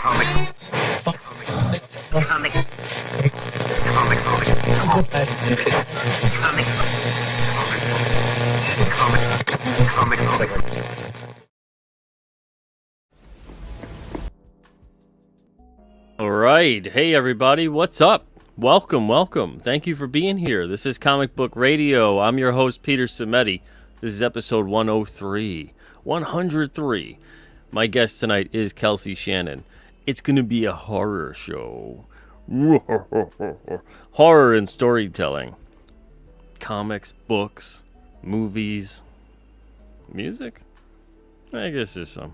All right. Hey, everybody. What's up? Welcome. Thank you for being here. This is Comic Book Radio. I'm your host, Peter Cimetti. This is episode 103. 103. My guest tonight is KELSEY Shannon. It's going to be a horror show. Horror and storytelling. Comics, books, movies, music? I guess there's some.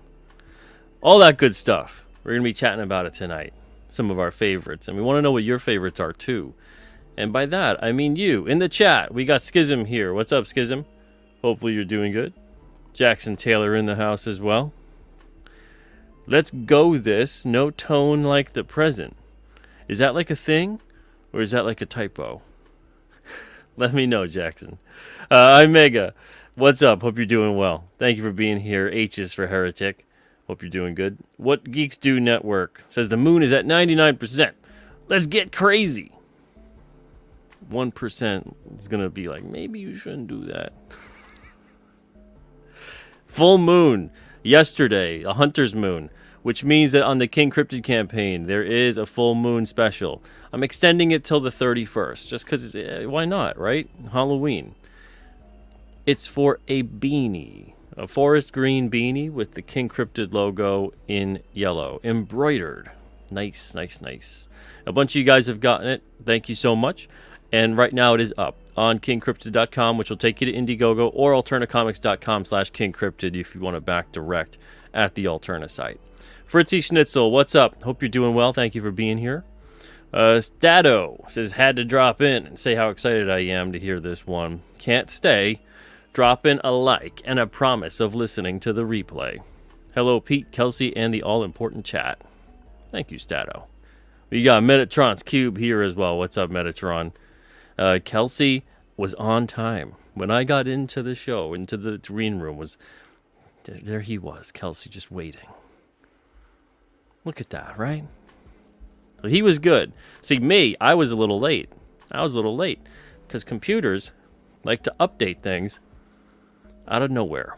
All that good stuff. We're going to be chatting about it tonight. Some of our favorites. And we want to know what your favorites are, too. And by that, I mean you. In the chat, we got Schism here. What's up, Schism? Hopefully you're doing good. Jackson Taylor in the house as well. Let's go this. No tone like the present. Is that like a thing? Or is that like a typo? Let me know, Jackson. I'm Mega. What's up? Hope you're doing well. Thank you for being here. H is for Heretic. Hope you're doing good. What Geeks Do Network says the moon is at 99%. Let's get crazy. 1% is going to be like, maybe you shouldn't do that. Full moon yesterday, a hunter's moon, which means that on the King Cryptid campaign, there is a full moon special. I'm extending it till the 31st, just because, why not, right? Halloween. It's for a beanie. A forest green beanie with the King Cryptid logo in yellow. Embroidered. Nice. A bunch of you guys have gotten it. Thank you so much. And right now it is up on kingcryptid.com, which will take you to Indiegogo, or alternacomics.com/kingcryptid if you want to back direct at the Alterna site. Fritzy Schnitzel, what's up? Hope you're doing well. Thank you for being here. Stato says, had to drop in and say how excited I am to hear this one. Can't stay. Drop in a like and a promise of listening to the replay. Hello, Pete, KELSEY, and the all-important chat. Thank you, Stato. We got Metatron's Cube here as well. What's up, Metatron? KELSEY was on time. When I got into the show, into the green room, there he was, KELSEY, just waiting. Look at that, right? So he was good. See, me, I was a little late. Because computers like to update things out of nowhere.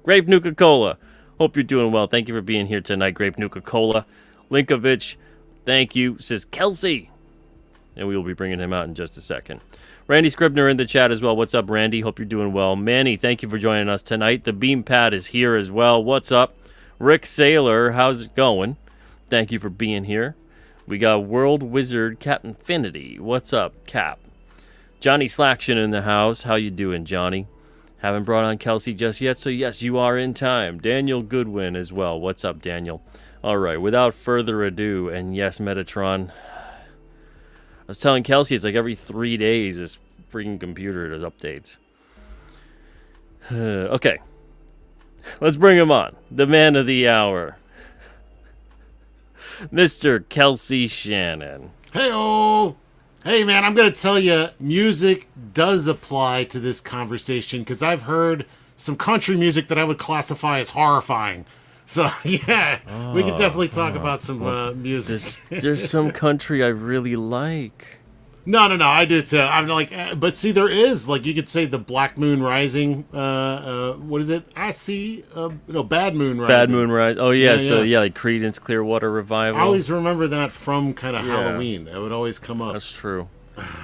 Grape Nuka-Cola. Hope you're doing well. Thank you for being here tonight, Grape Nuka-Cola. Linkovich, thank you, says KELSEY. And we will be bringing him out in just a second. Randy Scribner in the chat as well. What's up, Randy? Hope you're doing well. Manny, thank you for joining us tonight. The Beam Pad is here as well. What's up? Rick Saylor, how's it going? Thank you for being here. We got World Wizard Captain Infinity. What's up, Cap? Johnny Slaction in the house. How you doing, Johnny? Haven't brought on KELSEY just yet, so yes, you are in time. Daniel Goodwin as well. What's up, Daniel? All right, without further ado, and yes, Metatron, I was telling KELSEY it's like every 3 days this freaking computer does updates. Okay, let's bring him on. The man of the hour, Mr. KELSEY Shannon. Hey-oh! Hey, man, I'm going to tell you, music does apply to this conversation, because I've heard some country music that I would classify as horrifying. So, yeah, we can definitely talk about some music. There's some country I really like. No, I do too. I'm like, but see, there is, like, you could say the Black Moon Rising, what is it? I see, Bad Moon Rising. Bad Moon Rising. Oh, yeah, like Creedence Clearwater Revival. I always remember that from kind of Halloween. That would always come up. That's true.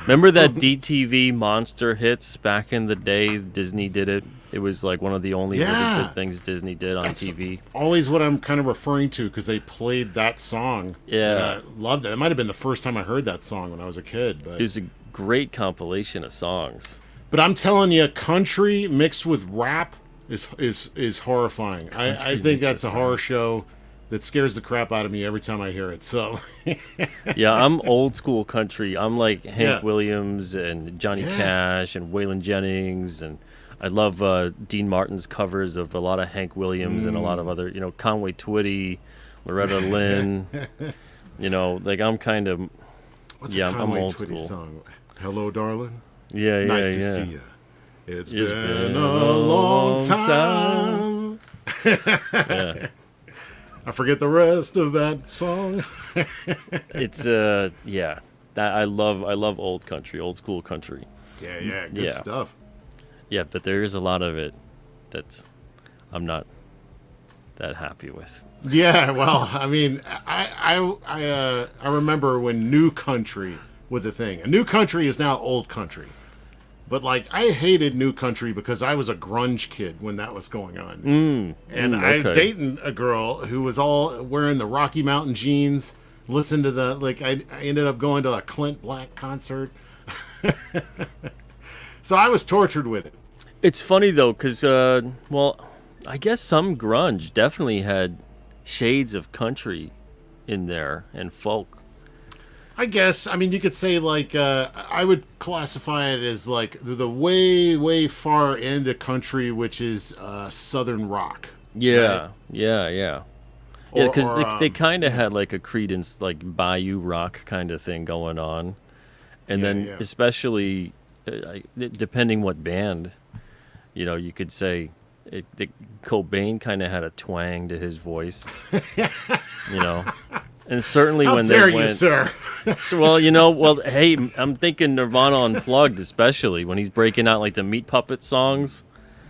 Remember that DTV monster hits back in the day? Disney did it. It was like one of the only really good things Disney did on TV. Always what I'm kind of referring to, because they played that song. Yeah. And I loved it. It might have been the first time I heard that song when I was a kid. But it was a great compilation of songs. But I'm telling you, country mixed with rap is horrifying. I think that's a horror show that scares the crap out of me every time I hear it. So yeah, I'm old school country. I'm like Hank Williams and Johnny Cash and Waylon Jennings, and I love Dean Martin's covers of a lot of Hank Williams and a lot of other, Conway Twitty, Loretta Lynn. Like I'm kind of What's a Conway Twitty song? Hello, darling. Yeah. Nice to see you. It's been a long time. Yeah. I forget the rest of that song. It's yeah. That I love old country, old school country. Yeah, good Yeah. stuff. Yeah, but there is a lot of it that I'm not that happy with. Yeah, well, I mean, I remember when new country was a thing. And new country is now old country. But like, I hated new country because I was a grunge kid when that was going on. And I okay. dating a girl who was all wearing the Rocky Mountain jeans. Listen to the I ended up going to a Clint Black concert. So I was tortured with it. It's funny though, because well, I guess some grunge definitely had shades of country in there and folk. I guess. I mean, you could say like I would classify it as like the way far into country, which is southern rock. Yeah, Right? yeah, yeah. Yeah, because Or, they kind of had like a Creedence, like Bayou Rock kind of thing going on, and Yeah, then yeah. especially depending what band, you could say Cobain kind of had a twang to his voice, you know, and certainly How when dare they you, went, sir? so, well, hey, I'm thinking Nirvana Unplugged, especially when he's breaking out like the Meat Puppet songs,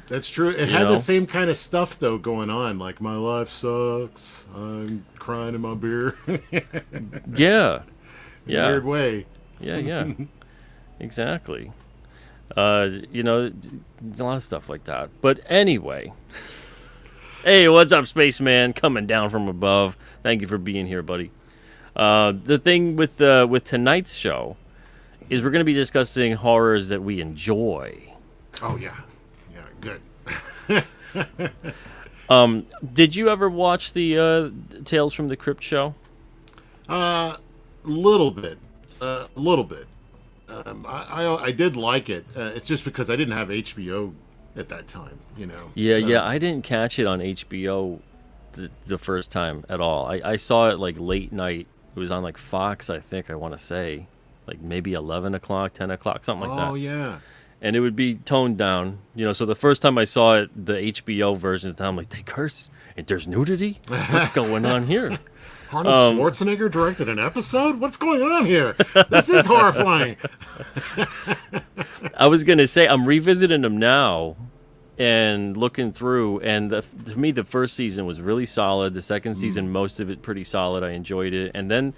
That's true. It you had the know. same kind of stuff though going on. Like my life sucks. I'm crying in my beer. Yeah, In a yeah, weird way. yeah, exactly. There's a lot of stuff like that. But anyway, hey, what's up, spaceman? Coming down from above. Thank you for being here, buddy. The thing with tonight's show is we're going to be discussing horrors that we enjoy. Oh yeah, good. Did you ever watch the Tales from the Crypt show? Little bit, a little bit. I did like it. It's just because I didn't have HBO at that time. Yeah. I didn't catch it on HBO the first time at all. I saw it like late night. It was on like Fox, I think. I want to say like maybe 11 o'clock, 10 o'clock, something like that. Oh yeah. And it would be toned down, so the first time I saw it, the HBO versions, I'm like, they curse and there's nudity. What's going on here? Arnold Schwarzenegger directed an episode? What's going on here? This is horrifying. I was gonna say I'm revisiting them now and looking through, and to me the first season was really solid. The second season, most of it pretty solid. I enjoyed it, and then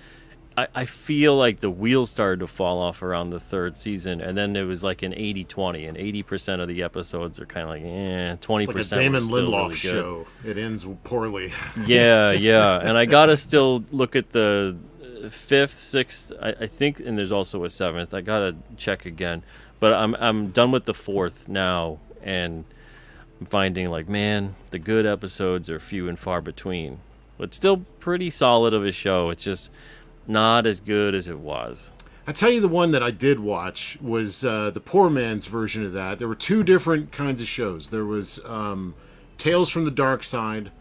I feel like the wheels started to fall off around the third season, and then it was like an 80-20, and 80% of the episodes are kind of like 20%. Like a Damon Lindelof Lindelof show. It ends poorly. Yeah, and I gotta still look at the fifth, sixth, I think, and there's also a seventh. I gotta check again, but I'm done with the fourth now, and I'm finding like, man, the good episodes are few and far between. But still pretty solid of a show. It's just not as good as it was. I tell you, the one that I did watch was the poor man's version of that. There were two different kinds of shows. There was Tales from the Dark Side.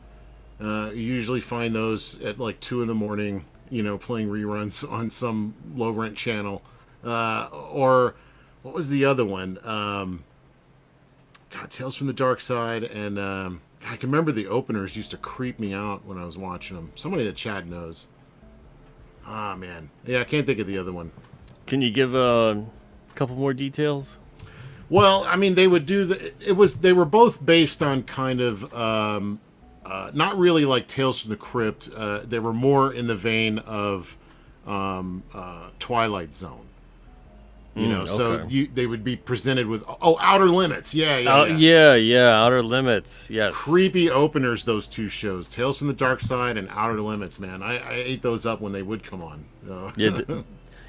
You usually find those at like 2 in the morning, playing reruns on some low rent channel. Or what was the other one? Tales from the Dark Side, and I can remember the openers used to creep me out when I was watching them. Somebody that Chad knows. Ah, man. Yeah, I can't think of the other one. Can you give a couple more details? Well, I mean, they would do they were both based on kind of not really like Tales from the Crypt. They were more in the vein of Twilight Zone. So okay. they would be presented with Outer Limits. Yeah. Outer Limits. Yes. Creepy openers, those two shows, Tales from the Dark Side and Outer Limits. Man, I ate those up when they would come on.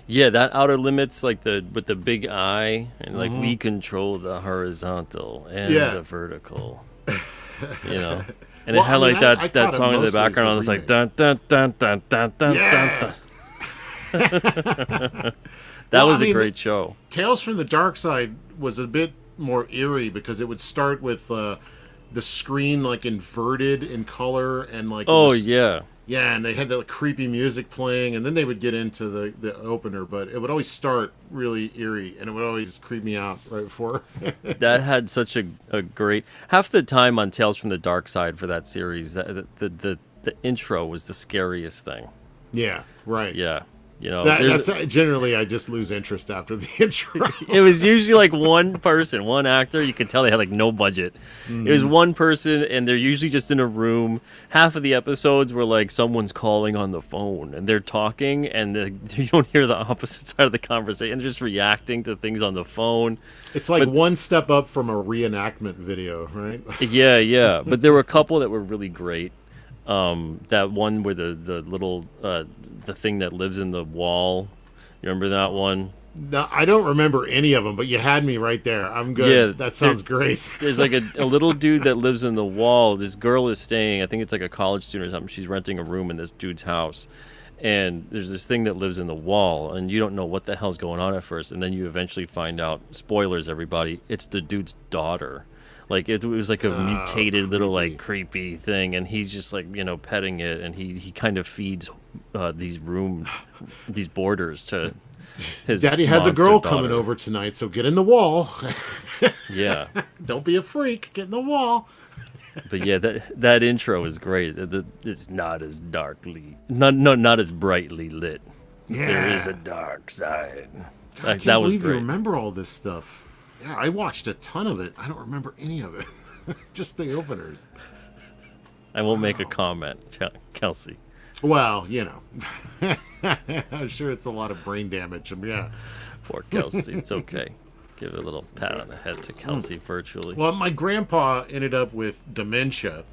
Yeah, that Outer Limits, like with the big eye, and like we control the horizontal and the vertical. And it had like that song in the background. And it's like dun dun dun dun dun dun dun. That was a great show. Tales from the Dark Side was a bit more eerie because it would start with the screen like inverted in color and like and they had that creepy music playing, and then they would get into the opener, but it would always start really eerie, and it would always creep me out right before. That had such a great half the time on Tales from the Dark Side for that series. That the the intro was the scariest thing. Yeah, right. Yeah. You know, That's generally I just lose interest after the intro. it was usually like one person, one actor. You could tell they had like no budget. It was one person, and they're usually just in a room. Half of the episodes were like someone's calling on the phone, and they're talking, and you don't hear the opposite side of the conversation. They're just reacting to things on the phone. It's like one step up from a reenactment video, right? Yeah. But there were a couple that were really great. That one where the little the thing that lives in the wall. You remember that one? No, I don't remember any of them, but you had me right there. I'm good. Yeah, that sounds great. There's like a little dude that lives in the wall. This girl is staying. I think it's like a college student or something. She's renting a room in this dude's house. And there's this thing that lives in the wall, and you don't know what the hell's going on at first. And then you eventually find out, spoilers, everybody, it's the dude's daughter. Like, it was like a mutated little, like, creepy thing, and he's just, like, petting it, and he kind of feeds these boarders to his Daddy has a girl daughter. coming over tonight, so get in the wall. Yeah. Don't be a freak. Get in the wall. But yeah, that intro is great. It's not as not as brightly lit. Yeah. There is a dark side. God, I can't that was believe great. You remember all this stuff. Yeah, I watched a ton of it. I don't remember any of it. Just the openers. I won't make a comment, Kelsey. Well, I'm sure it's a lot of brain damage. Yeah. Poor Kelsey. It's okay. Give a little pat on the head to Kelsey virtually. Well, my grandpa ended up with dementia,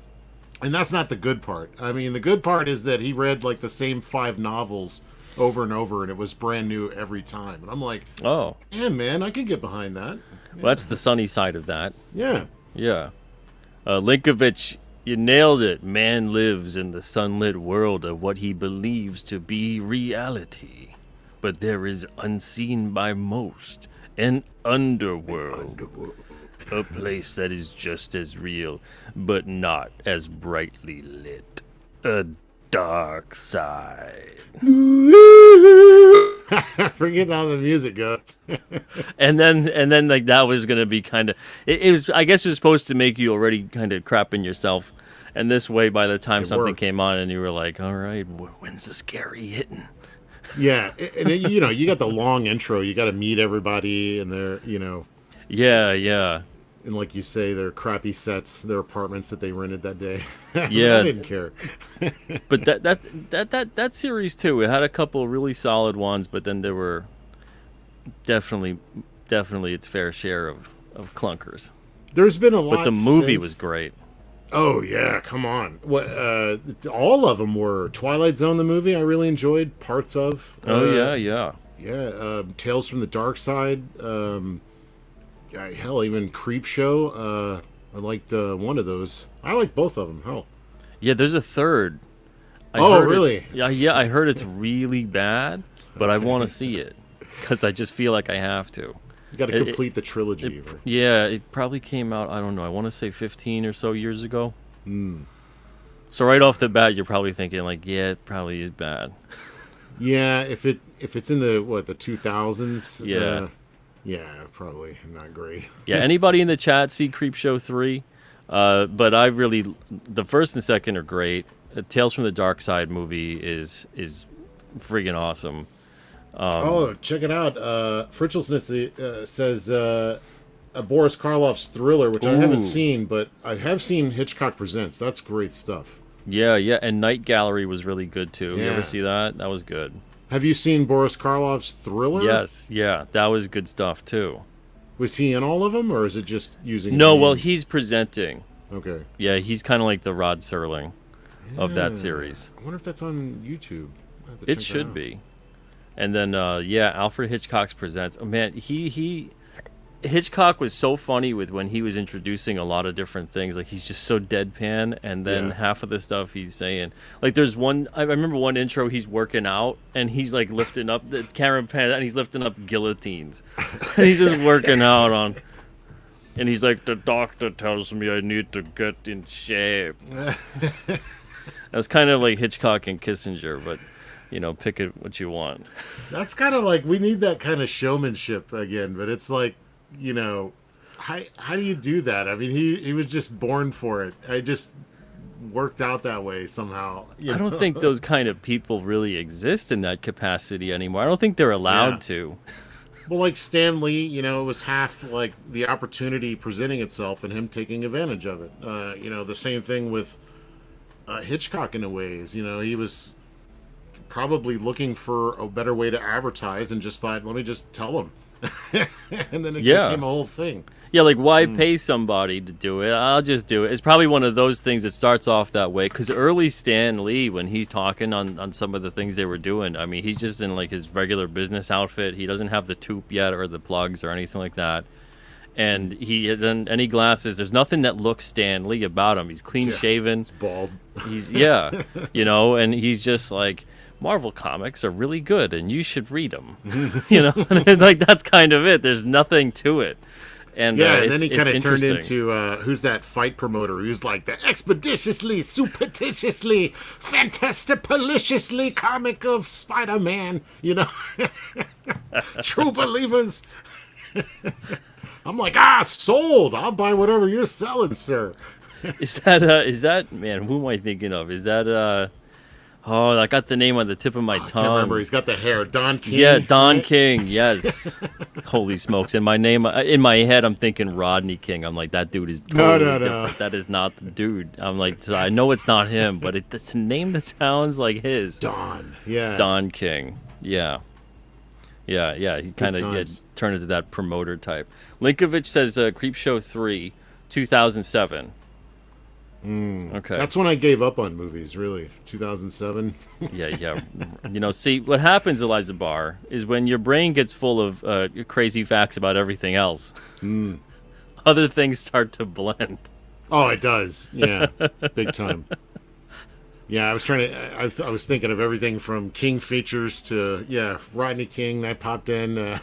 and that's not the good part. I mean, the good part is that he read like the same 5 novels over and over, and it was brand new every time. And I'm like, oh, yeah, man, I can get behind that. Well, that's the sunny side of that. Yeah. Yeah. Linkovich, you nailed it. Man lives in the sunlit world of what he believes to be reality. But there is unseen by most an underworld. A place that is just as real, but not as brightly lit. A dark side. Forget how the music goes. and then like that was gonna be kind of it was. I guess it was supposed to make you already kind of crapping yourself, and this way, by the time something came on, and you were like, "All right, when's the scary hitting?" Yeah, and you got the long intro. You got to meet everybody, and they're Yeah. And like you say, their crappy sets, their apartments that they rented that day. Yeah, I didn't care. But that series too, it had a couple really solid ones, but then there were definitely its fair share of clunkers. There's been a lot. But the movie was great. Oh yeah, come on! What? All of them were. Twilight Zone, the movie, I really enjoyed parts of. Yeah. Tales from the Dark Side. Hell, even Creep Show. I liked one of those. I like both of them. Hell. Yeah, there's a third. Really? Yeah, I heard it's really bad, but I want to see it because I just feel like I have to. You got to complete the trilogy. Yeah, it probably came out, I don't know, I want to say 15 or so years ago. So right off the bat, you're probably thinking like, yeah, it probably is bad. Yeah, if it's in the 2000s. Yeah. Yeah, probably not great. Yeah, anybody in the chat see Creepshow 3? But I really, the first and second are great. Tales from the Dark Side movie is friggin' awesome. Check it out. Fritzelsnitz says Boris Karloff's Thriller, which I haven't seen, but I have seen Hitchcock Presents. That's great stuff. Yeah, and Night Gallery was really good too. Yeah. You ever see that? That was good. Have you seen Boris Karloff's Thriller? Yes, yeah, that was good stuff too. Was he in all of them, or is it just using? No, well, he's presenting. Okay. Yeah, he's kind of like the Rod Serling of that series. I wonder if that's on YouTube. It should be. And then, Alfred Hitchcock's Presents. Oh man, Hitchcock was so funny with when he was introducing a lot of different things. Like, he's just so deadpan, and then half of the stuff he's saying. Like, there's one, I remember one intro, he's working out, and he's, like, lifting up the camera pan, and he's lifting up guillotines. And he's just working out on, and he's like, the doctor tells me I need to get in shape. That's kind of like Hitchcock and Kissinger, but, pick it what you want. That's kind of like, we need that kind of showmanship again, but it's like, how do you do that? I mean, he was just born for it. worked out that way somehow. I don't think those kind of people really exist in that capacity anymore. I don't think they're allowed to. Well, like Stan Lee, it was half like the opportunity presenting itself and him taking advantage of it. The same thing with Hitchcock in a ways. He was probably looking for a better way to advertise and just thought, let me just tell them. And then it became a whole thing. Yeah, like why pay somebody to do it? I'll just do it. It's probably one of those things that starts off that way. Because early Stan Lee, when he's talking on some of the things they were doing, I mean, he's just in like his regular business outfit. He doesn't have the toque yet or the plugs or anything like that. And he hasn't any glasses. There's nothing that looks Stan Lee about him. He's clean shaven. He's bald. He's and he's just like, Marvel comics are really good, and you should read them. And like that's kind of it. There's nothing to it. And and then he kind of turned into who's that fight promoter who's like the expeditiously, superstitiously, fantasticaliciously comic of Spider-Man, true believers. I'm like, sold. I'll buy whatever you're selling, sir. Is that man? Who am I thinking of? Is that Oh, I got the name on the tip of my tongue. I can't remember. He's got the hair. Don King. Yeah, Don King. Yes. Holy smokes! In my head, I'm thinking Rodney King. I'm like, that dude is totally different. That is not the dude. I'm like, I know it's not him, but it's a name that sounds like his. Don. Yeah. Don King. Yeah. Yeah. He kind of turned into that promoter type. Linkovich says Creepshow 3, 2007. Okay. That's when I gave up on movies, really. 2007. Yeah. See, what happens, Eliza Barr, is when your brain gets full of crazy facts about everything else, other things start to blend. Oh, it does. Yeah. Big time. Yeah, I was I was thinking of everything from King features to, Rodney King, that popped in,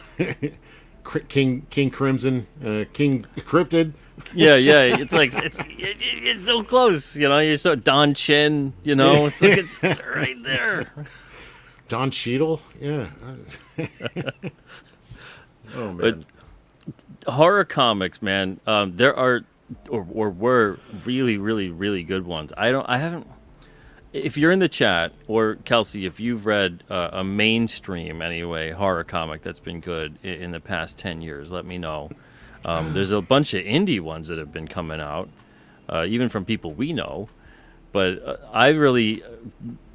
King Crimson, King Cryptid. Yeah, it's like it's so close, you're so Don Chen, it's like it's right there. Don Cheadle, yeah. Oh man. But horror comics, man, there are or were really, really, really good ones. I haven't. If you're in the chat, or Kelsey, if you've read a mainstream anyway horror comic that's been good in the past 10 years, let me know. There's a bunch of indie ones that have been coming out, even from people we know. But I really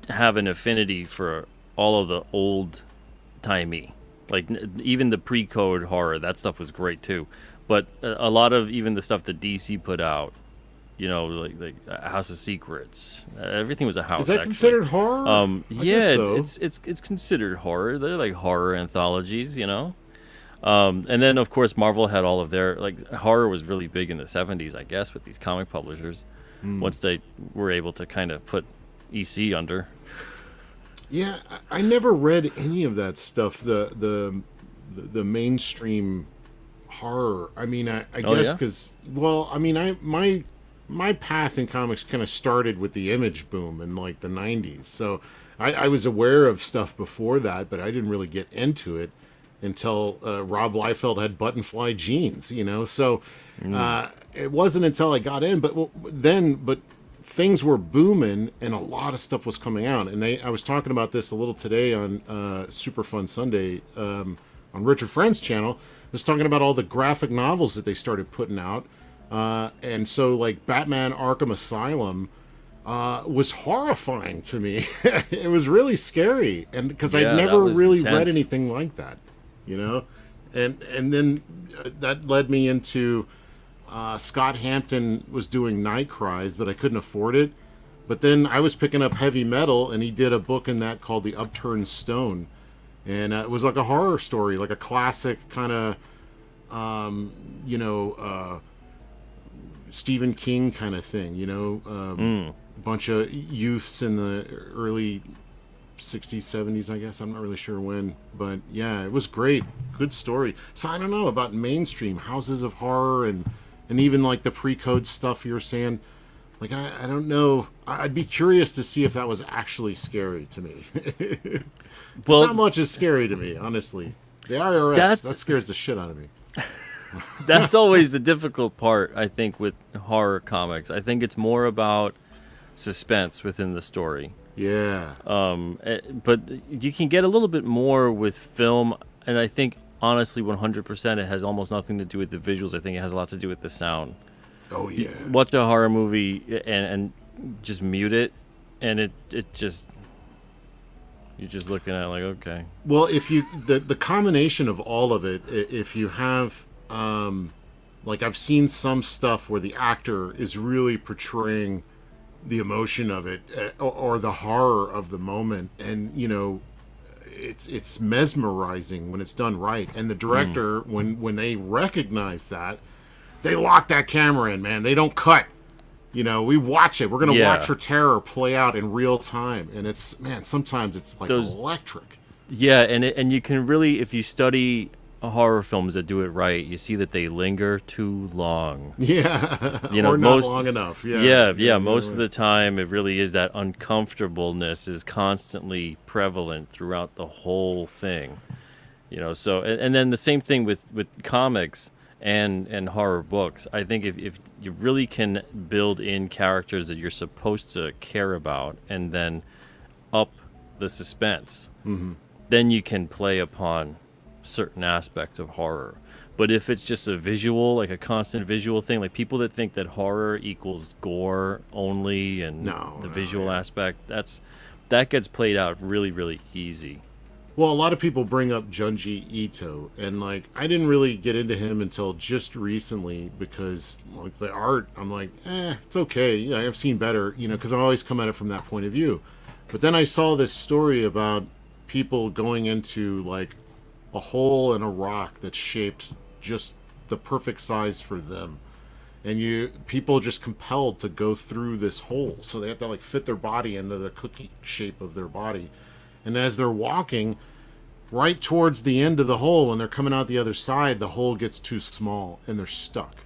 have an affinity for all of the old-timey. Like, even the pre-code horror, that stuff was great, too. But a lot of even the stuff that DC put out, like House of Secrets. Everything was a house. Is that considered horror? It's considered horror. They're like horror anthologies, And then, of course, Marvel had all of their, like, horror was really big in the 70s, I guess, with these comic publishers, once they were able to kind of put EC under. Yeah, I never read any of that stuff, the mainstream horror. I mean, I guess because, my path in comics kind of started with the Image boom in, like, the 90s. So I was aware of stuff before that, but I didn't really get into it until Rob Liefeld had button-fly jeans, So it wasn't until I got in, but things were booming and a lot of stuff was coming out. And I was talking about this a little today on Super Fun Sunday on Richard Friend's channel. I was talking about all the graphic novels that they started putting out. And so, like, Batman Arkham Asylum was horrifying to me. It was really scary, and because I'd never really read anything like that. And then that led me into Scott Hampton was doing Night Cries, but I couldn't afford it. But then I was picking up heavy metal, and he did a book in that called The Upturned Stone, and it was like a horror story, like a classic kind of, Stephen King kind of thing. Bunch of youths in the early 60s, 70s, I guess. I'm not really sure when. But, yeah, it was great. Good story. So I don't know about mainstream houses of horror and even, like, the pre-code stuff you're saying. Like, I don't know. I'd be curious to see if that was actually scary to me. Well, not much is scary to me, honestly. The IRS, that scares the shit out of me. That's always the difficult part, I think, with horror comics. I think it's more about suspense within the story. Yeah. But you can get a little bit more with film, and I think honestly, 100%, it has almost nothing to do with the visuals. I think it has a lot to do with the sound. Oh yeah. Watch a horror movie and just mute it, and it just you're just looking at it like, okay. Well, if you the combination of all of it, if you have like I've seen some stuff where the actor is really portraying the emotion of it or the horror of the moment, and it's mesmerizing when it's done right. And the director, when they recognize that, they lock that camera in, man. They don't cut. We watch it. We're gonna watch her terror play out in real time, and it's, man, sometimes it's like electric. Yeah, and you can really, if you study horror films that do it right, you see that they linger too long. Yeah, or not long enough. Yeah. Most of the time, it really is that uncomfortableness is constantly prevalent throughout the whole thing. So and then the same thing with comics and horror books. I think if you really can build in characters that you're supposed to care about, and then up the suspense, then you can play upon certain aspects of horror. But if it's just a visual, like a constant visual thing, like people that think that horror equals gore only and the visual aspect, that gets played out really, really easy. Well, a lot of people bring up Junji Ito, and like I didn't really get into him until just recently because like the art, I'm like, it's okay. Yeah, I've seen better, because I always come at it from that point of view. But then I saw this story about people going into like a hole in a rock that's shaped just the perfect size for them, and people just compelled to go through this hole, so they have to like fit their body into the cookie shape of their body. And as they're walking right towards the end of the hole, and they're coming out the other side, the hole gets too small and they're stuck,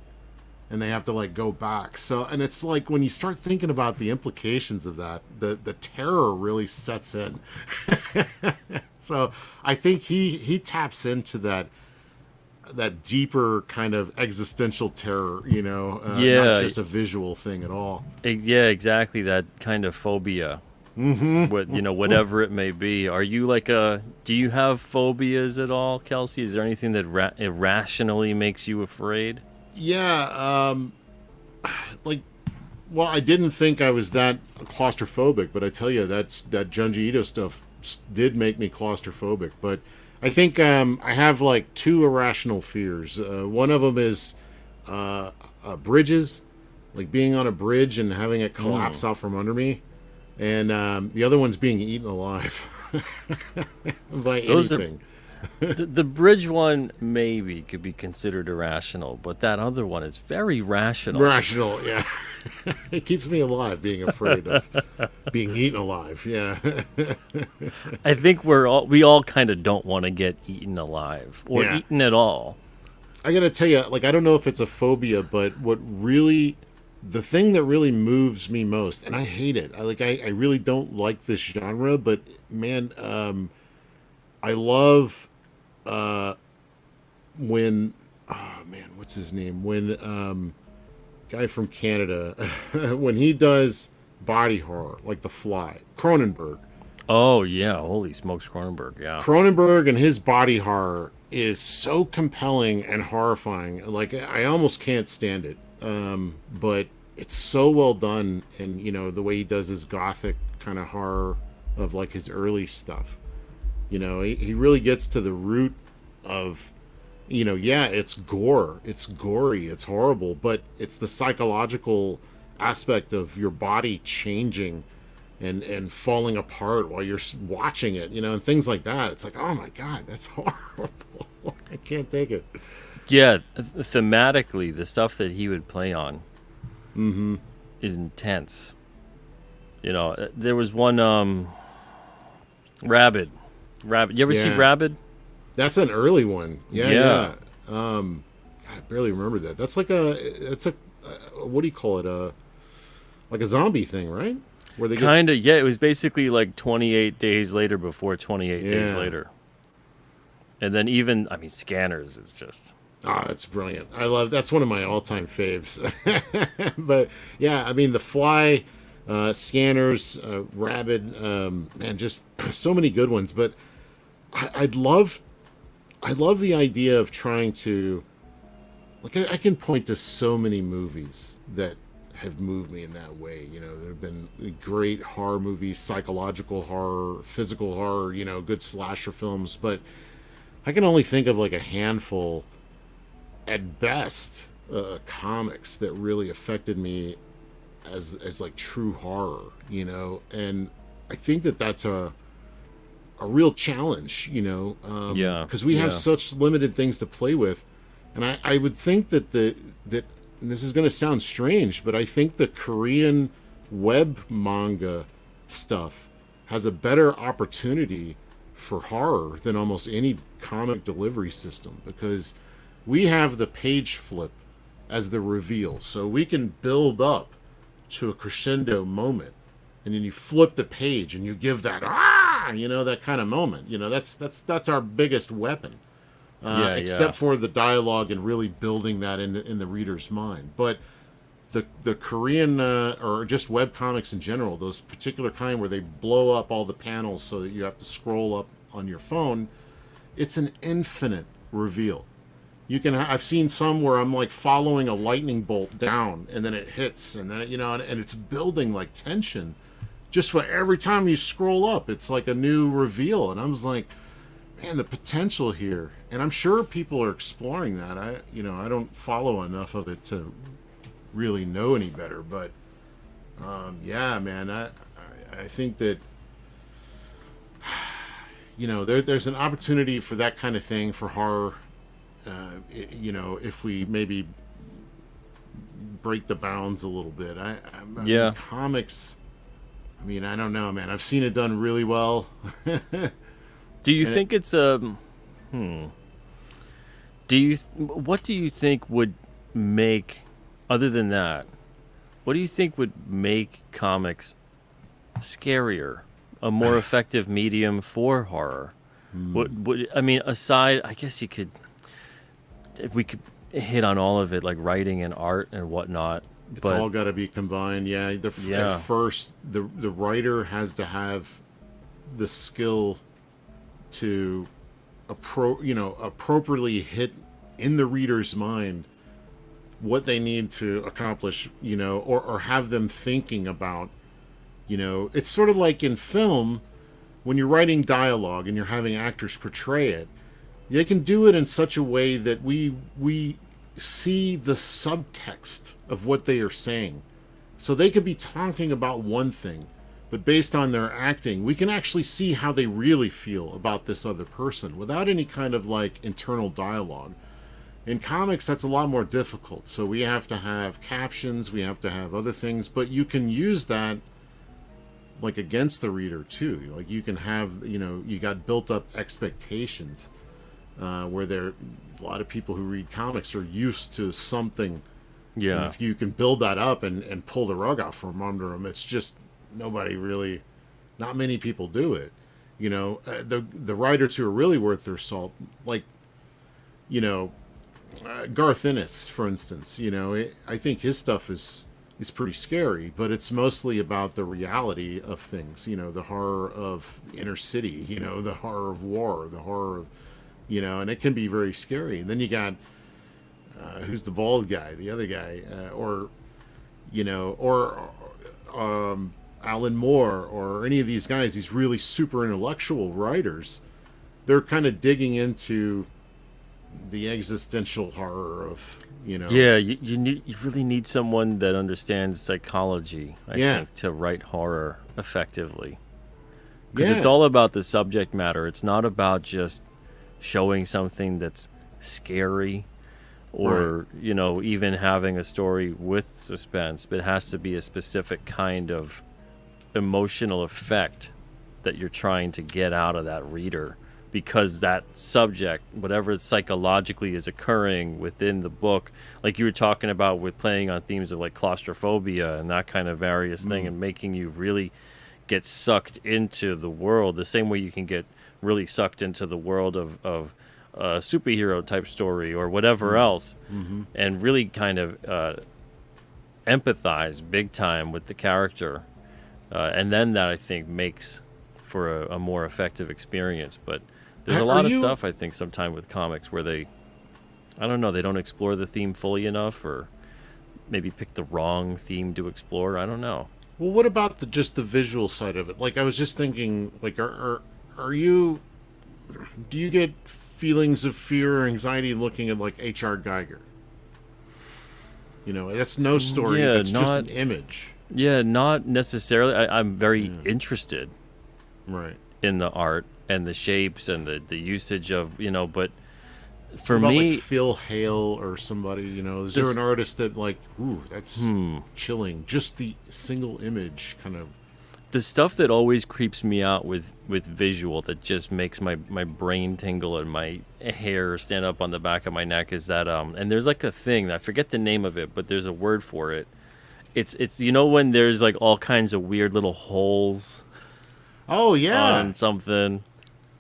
and they have to like go back. So, and it's like when you start thinking about the implications of that, the terror really sets in. So I think he taps into that deeper kind of existential terror, not just a visual thing at all. Yeah, exactly, that kind of phobia. Whatever it may be. Are you do you have phobias at all, Kelsey? Is there anything that irrationally makes you afraid? Yeah, well, I didn't think I was that claustrophobic, but I tell you, that Junji Ito stuff did make me claustrophobic. But I think I have like two irrational fears. One of them is bridges, like being on a bridge and having it collapse out from under me. And the other one's being eaten alive by anything. The bridge one maybe could be considered irrational, but that other one is very rational. Rational, yeah. It keeps me alive, being afraid of being eaten alive, yeah. I think we all kind of don't want to get eaten alive or eaten at all. I gotta tell you, like, I don't know if it's a phobia, but the thing that really moves me most, and I hate it, I really don't like this genre, but man, I love when, oh man, what's his name? When guy from Canada, when he does body horror, like The Fly, Cronenberg. Oh yeah, holy smokes, Cronenberg, yeah. Cronenberg and his body horror is so compelling and horrifying. Like, I almost can't stand it. But it's so well done, and the way he does his gothic kind of horror of like his early stuff. He really gets to the root of, it's gore, it's gory, it's horrible, but it's the psychological aspect of your body changing and falling apart while you're watching it, and things like that. It's like, oh my God, that's horrible. I can't take it. Yeah, thematically, the stuff that he would play on is intense. There was one, Rabid. You ever see Rabid? That's an early one. Yeah. I barely remember that. That's like what do you call it? Like a zombie thing, right? Where they kind of, yeah. It was basically like 28 days later before 28 days later. And then Scanners is just... Oh, that's brilliant. That's one of my all-time faves. But yeah, The Fly, Scanners, Rabid, and just so many good ones. But I'd love, I love the idea of trying to, like, I can point to so many movies that have moved me in that way. There have been great horror movies, psychological horror, physical horror, good slasher films, but I can only think of like a handful at best comics that really affected me as like true horror, and I think that's a real challenge, Yeah. because we have Yeah. such limited things to play with, and I would think that and this is going to sound strange, but I think the Korean web manga stuff has a better opportunity for horror than almost any comic delivery system, because we have the page flip as the reveal, so we can build up to a crescendo moment, and then you flip the page and you give that that kind of moment. That's our biggest weapon, except for the dialogue and really building that in the reader's mind. But the Korean or just web comics in general, those particular kind where they blow up all the panels so that you have to scroll up on your phone, it's an infinite reveal. I've seen some where I'm like following a lightning bolt down, and then it hits, and then and it's building like tension. Just for every time you scroll up, it's like a new reveal, and I was like, man, the potential here. And I'm sure people are exploring that. I don't follow enough of it to really know any better, but yeah, man, I think that there's an opportunity for that kind of thing for horror. If we maybe break the bounds a little bit. I mean, comics. I mean, I don't know, man. I've seen it done really well. Do you think it's what do you think would make, other than that, what do you think would make comics scarier, a more effective medium for horror? I mean, aside, I guess if we could hit on all of it, like writing and art and whatnot. It's all got to be combined. Yeah. At first, the writer has to have the skill to appropriately hit in the reader's mind what they need to accomplish, or have them thinking about, it's sort of like in film, when you're writing dialogue and you're having actors portray it, they can do it in such a way that we see the subtext of what they are saying. So they could be talking about one thing, but based on their acting, we can actually see how they really feel about this other person without any kind of like internal dialogue. In comics, that's a lot more difficult. So we have to have captions, we have to have other things, but you can use that like against the reader too. Like you can have, you got built up expectations. Where a lot of people who read comics are used to something. Yeah. And if you can build that up and pull the rug out from under them, it's just not many people do it. The writers who are really worth their salt, like, Garth Ennis, for instance, I think his stuff is pretty scary, but it's mostly about the reality of things, the horror of inner city, the horror of war, the horror of, and it can be very scary. And then you got who's the bald guy, the other guy, or Alan Moore, or any of these guys, these really super intellectual writers. They're kind of digging into the existential horror of, Yeah, you really need someone that understands psychology, I think, to write horror effectively. Because it's all about the subject matter. It's not about just showing something that's scary or even having a story with suspense, but it has to be a specific kind of emotional effect that you're trying to get out of that reader, because that subject, whatever psychologically is occurring within the book, like you were talking about with playing on themes of like claustrophobia and that kind of various thing, and making you really get sucked into the world the same way you can get really sucked into the world of a superhero type story or whatever else, and really kind of empathize big time with the character and then that I think makes for a more effective experience. But there's a Are lot of you stuff I think sometimes with comics where I don't know, they don't explore the theme fully enough, or maybe pick the wrong theme to explore. I don't know. well? What about just the visual side of it? Like, I was just thinking, like, are you? Do you get feelings of fear or anxiety looking at like H.R. Geiger? You know, that's no story. Yeah, That's just not an image. yeah, not necessarily. I'm very interested Right. in the art and the shapes and the usage of, but What for about me, like Phil Hale or somebody? You know, is there this an artist that like, ooh, that's chilling? Just the single image kind of. the stuff that always creeps me out with visual, that just makes my brain tingle and my hair stand up on the back of my neck, is that and there's like a thing, I forget the name of it, but there's a word for it. It's when there's like all kinds of weird little holes Oh yeah, on something.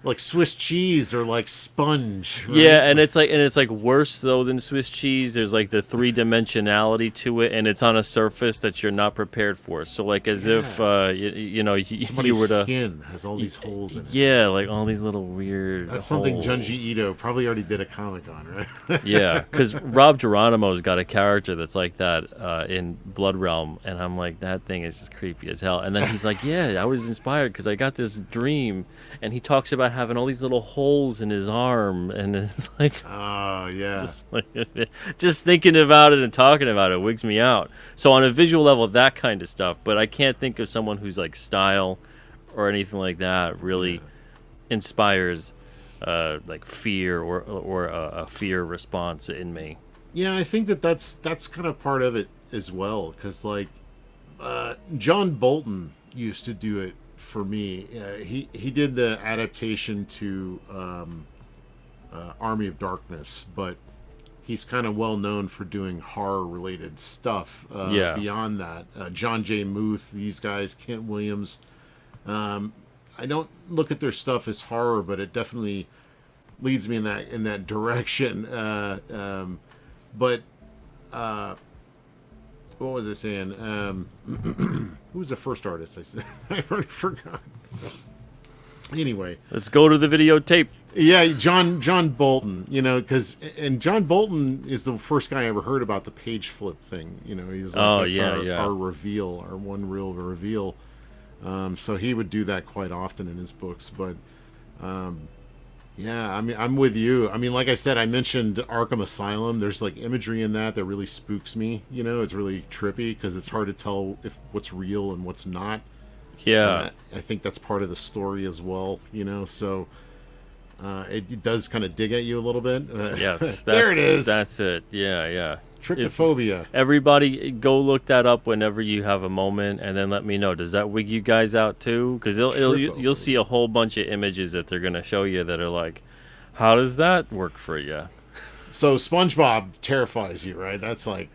like Swiss cheese or like sponge. Right? Yeah, and it's like worse though than Swiss cheese. There's like the three dimensionality to it, and it's on a surface that you're not prepared for. So like as if you Somebody's were to skin has all these holes in it. yeah, like all these little weird. That's something holes. Junji Ito probably already did a comic on, right? Yeah, because Rob Geronimo's got a character that's like that in Blood Realm, and I'm like, that thing is just creepy as hell. And then he's like, yeah, I was inspired because I got this dream, and he talks about having all these little holes in his arm, and it's like, Oh yeah. just thinking about it and talking about it wigs me out. So on a visual level, that kind of stuff, but I can't think of someone whose like style or anything like that really inspires like fear or a fear response in me. Yeah, I think that's kind of part of it as well, because like John Bolton used to do it for me. He did the adaptation to Army of Darkness, but he's kind of well known for doing horror related stuff. Yeah. Beyond that, John J. Muth, these guys, Kent Williams. I don't look at their stuff as horror, but it definitely leads me in that direction. But what was I saying? Who was the first artist? I said I already forgot. Anyway, Let's go to the videotape. yeah, John Bolton. You know, and John Bolton is the first guy I ever heard about the page flip thing. You know, he's like, Oh, that's yeah. our reveal, our one real reveal. So he would do that quite often in his books, but. Yeah, I mean, I'm with you. I mean, like I said, I mentioned Arkham Asylum. There's like imagery in that really spooks me. You know, it's really trippy because it's hard to tell if what's real and what's not. Yeah. And I think that's part of the story as well. You know, so it does kind of dig at you a little bit. Yes. There it is. That's it. Yeah. Tryptophobia. Everybody, go look that up whenever you have a moment, and then let me know. Does that wig you guys out too? Because you'll see a whole bunch of images that they're gonna show you that are like, how does that work for you? So SpongeBob terrifies you, right? That's like.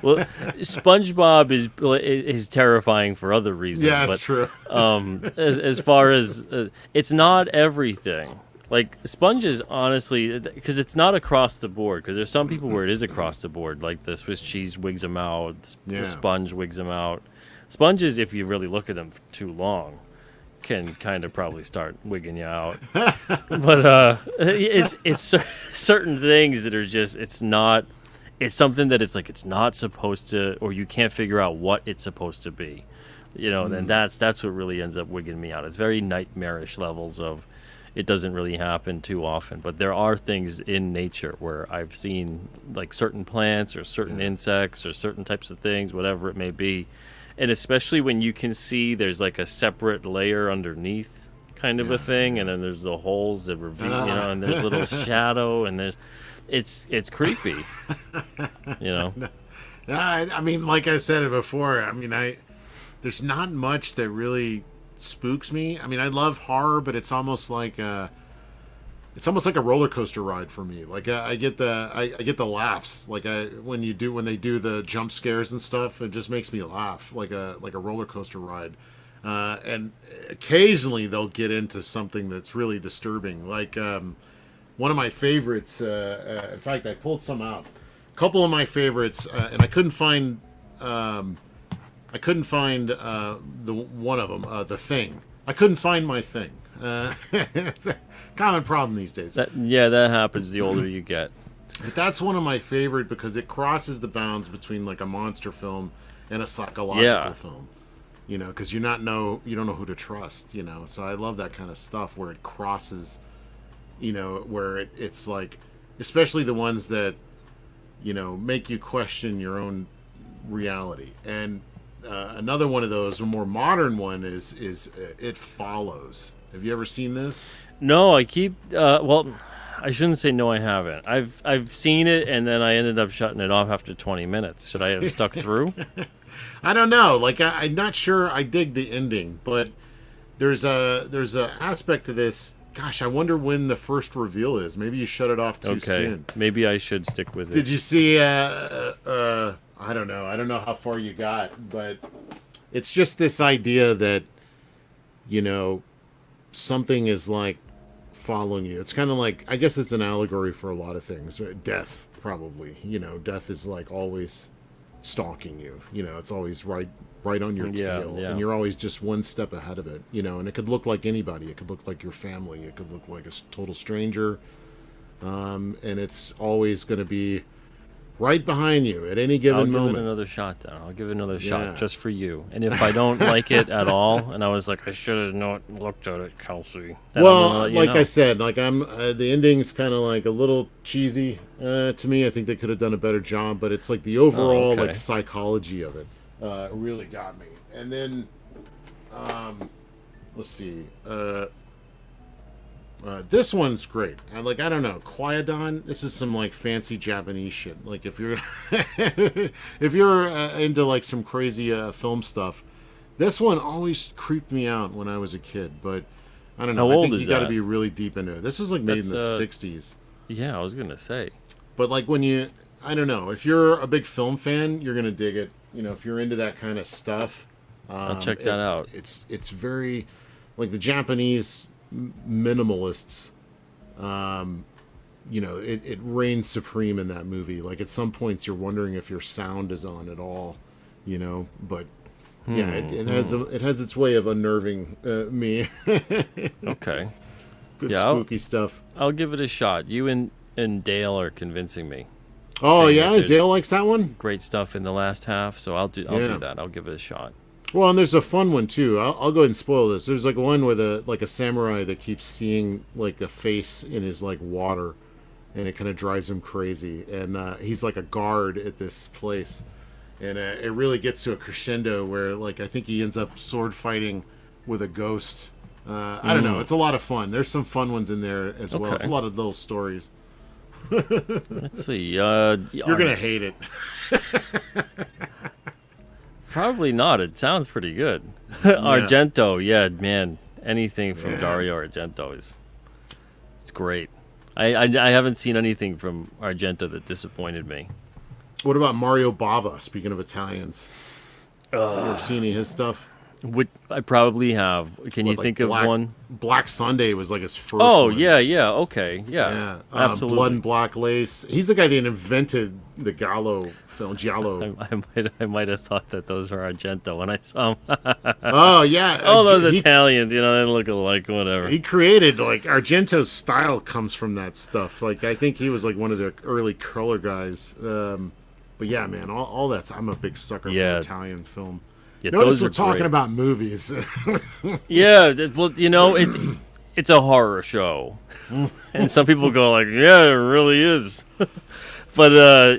Well, SpongeBob is terrifying for other reasons. Yeah, but, that's true. as far as it's not everything. Like sponges, honestly, because it's not across the board. Because there's some people where it is across the board, like the Swiss cheese wigs them out, the sponge wigs them out. Sponges, if you really look at them for too long, can kind of probably start wigging you out. But it's certain things that are just it's something that it's not supposed to, or you can't figure out what it's supposed to be. You know, then that's what really ends up wigging me out. It's very nightmarish levels of. It doesn't really happen too often, but there are things in nature where I've seen like certain plants or certain insects or certain types of things, whatever it may be. And especially when you can see there's like a separate layer underneath kind of a thing, and then there's the holes that reveal, and there's little shadow, and it's creepy, I mean, like I said it before, I mean, there's not much that really spooks me. I mean, I love horror, but it's almost like a roller coaster ride for me. Like I get the laughs. Like when they do the jump scares and stuff, it just makes me laugh like a roller coaster ride. And occasionally they'll get into something that's really disturbing. Like one of my favorites. In fact, I pulled some out. A couple of my favorites, and I couldn't find I couldn't find the one of them, The Thing. I couldn't find my thing. It's a common problem these days. That happens the older you get. But that's one of my favorite because it crosses the bounds between like a monster film and a psychological film. You know, because you don't know who to trust. You know, so I love that kind of stuff where it crosses. You know, where it's like, especially the ones that, you know, make you question your own reality. And another one of those, a more modern one, is It Follows. Have you ever seen this? No, I keep. Well, I shouldn't say no. I haven't. I've seen it, and then I ended up shutting it off after 20 minutes. Should I have stuck through? I don't know. Like I'm not sure. I dig the ending, but there's a aspect to this. Gosh, I wonder when the first reveal is. Maybe you shut it off too soon. Maybe I should stick with it. Did you see? I don't know. I don't know how far you got, but it's just this idea that, you know, something is like following you. It's kind of like, I guess it's an allegory for a lot of things. Death, probably. You know, death is like always stalking you. You know, it's always right on your tail, and you're always just one step ahead of it. You know, and it could look like anybody. It could look like your family. It could look like a total stranger. And it's always going to be right behind you at any given moment. I'll give it another shot, then. I'll give it another shot just for you. And if I don't like it at all, and I was like, I should have not looked at it, Kelsey. Well, like I said, like I'm, the ending's kind of like a little cheesy to me. I think they could have done a better job, but it's like the overall like psychology of it really got me. And then, let's see. This one's great. I don't know, Quiadon. This is some like fancy Japanese shit. Like if you're if you're into like some crazy film stuff, this one always creeped me out when I was a kid. But I don't know. I think you got to be really deep into it. This was like made in the '60s. Yeah, I was gonna say. But like when you, I don't know, if you're a big film fan, you're gonna dig it. You know, if you're into that kind of stuff, I'll check that out. It's very like the Japanese minimalists, you know, it reigns supreme in that movie. Like at some points you're wondering if your sound is on at all, you know, but it has its way of unnerving me. Okay. Good spooky stuff. I'll give it a shot. You and Dale are convincing me. Oh yeah, Dale likes that one. Great stuff in the last half, so I'll do that. I'll give it a shot. Well, and there's a fun one too. I'll go ahead and spoil this. There's like one with a samurai that keeps seeing like a face in his like water, and it kind of drives him crazy. And he's like a guard at this place, and it really gets to a crescendo where like I think he ends up sword fighting with a ghost. I don't know. It's a lot of fun. There's some fun ones in there as well. It's a lot of little stories. Let's see. You're gonna hate it. Probably not. It sounds pretty good. Argento, yeah, man. Anything from Dario Argento it's great. I haven't seen anything from Argento that disappointed me. What about Mario Bava? Speaking of Italians, you ever seen any of his stuff? I probably have. Can you think of one? Black Sunday was like his first one. Oh, yeah, okay. Yeah. Absolutely. Blood and Black Lace. He's the guy that invented the Giallo film, Giallo. I might have thought that those were Argento when I saw them. Oh, yeah. All those Italians, you know, they look alike, whatever. He created, like, Argento's style comes from that stuff. Like, I think he was, like, one of the early color guys. But, yeah, man, all that's... I'm a big sucker for Italian film. Yeah, Notice we're talking about movies. Yeah, well, you know, it's a horror show, and some people go like, "Yeah, it really is," but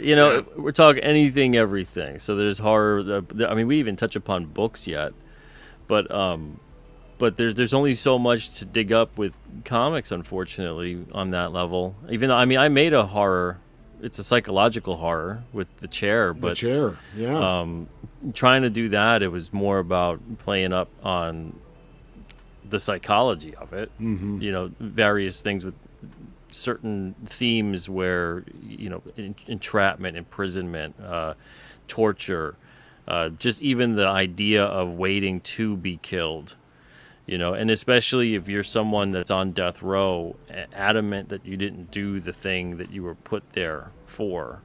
you know, we're talking anything, everything. So there's horror. I mean, we even touch upon books yet, but there's only so much to dig up with comics, unfortunately, on that level. Even though, I mean, I made a horror. It's a psychological horror with The Chair, but The Chair, yeah. Trying to do that, it was more about playing up on the psychology of it. Mm-hmm. You know, various things with certain themes where, you know, entrapment, imprisonment, torture, just even the idea of waiting to be killed. You know, and especially if you're someone that's on death row, adamant that you didn't do the thing that you were put there for.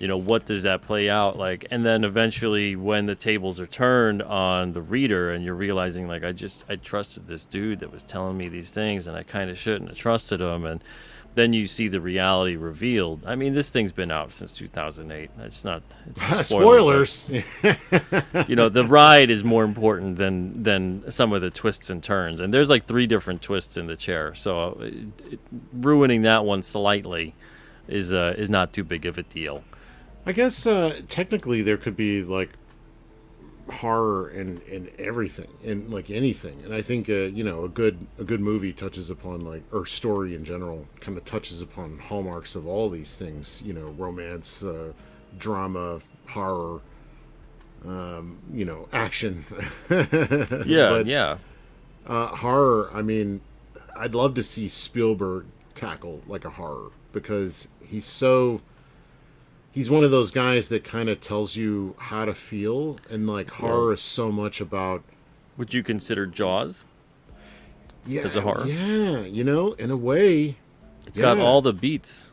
what does that play out like? And then eventually when the tables are turned on the reader and you're realizing like I trusted this dude that was telling me these things and I kind of shouldn't have trusted him, and then you see the reality revealed. I mean, this thing's been out since 2008. It's a spoiler, Spoilers. the ride is more important than some of the twists and turns. And there's like 3 different twists in the chair, so ruining that one slightly is not too big of a deal. I guess technically there could be like horror in everything, in like anything, and I think a good movie touches upon like, or story in general kind of touches upon hallmarks of all these things, romance, drama, horror, action. Yeah. Horror, I mean, I'd love to see Spielberg tackle like a horror, because he's one of those guys that kind of tells you how to feel, and like horror is so much about. Would you consider Jaws as a horror? Yeah, in a way, it's got all the beats.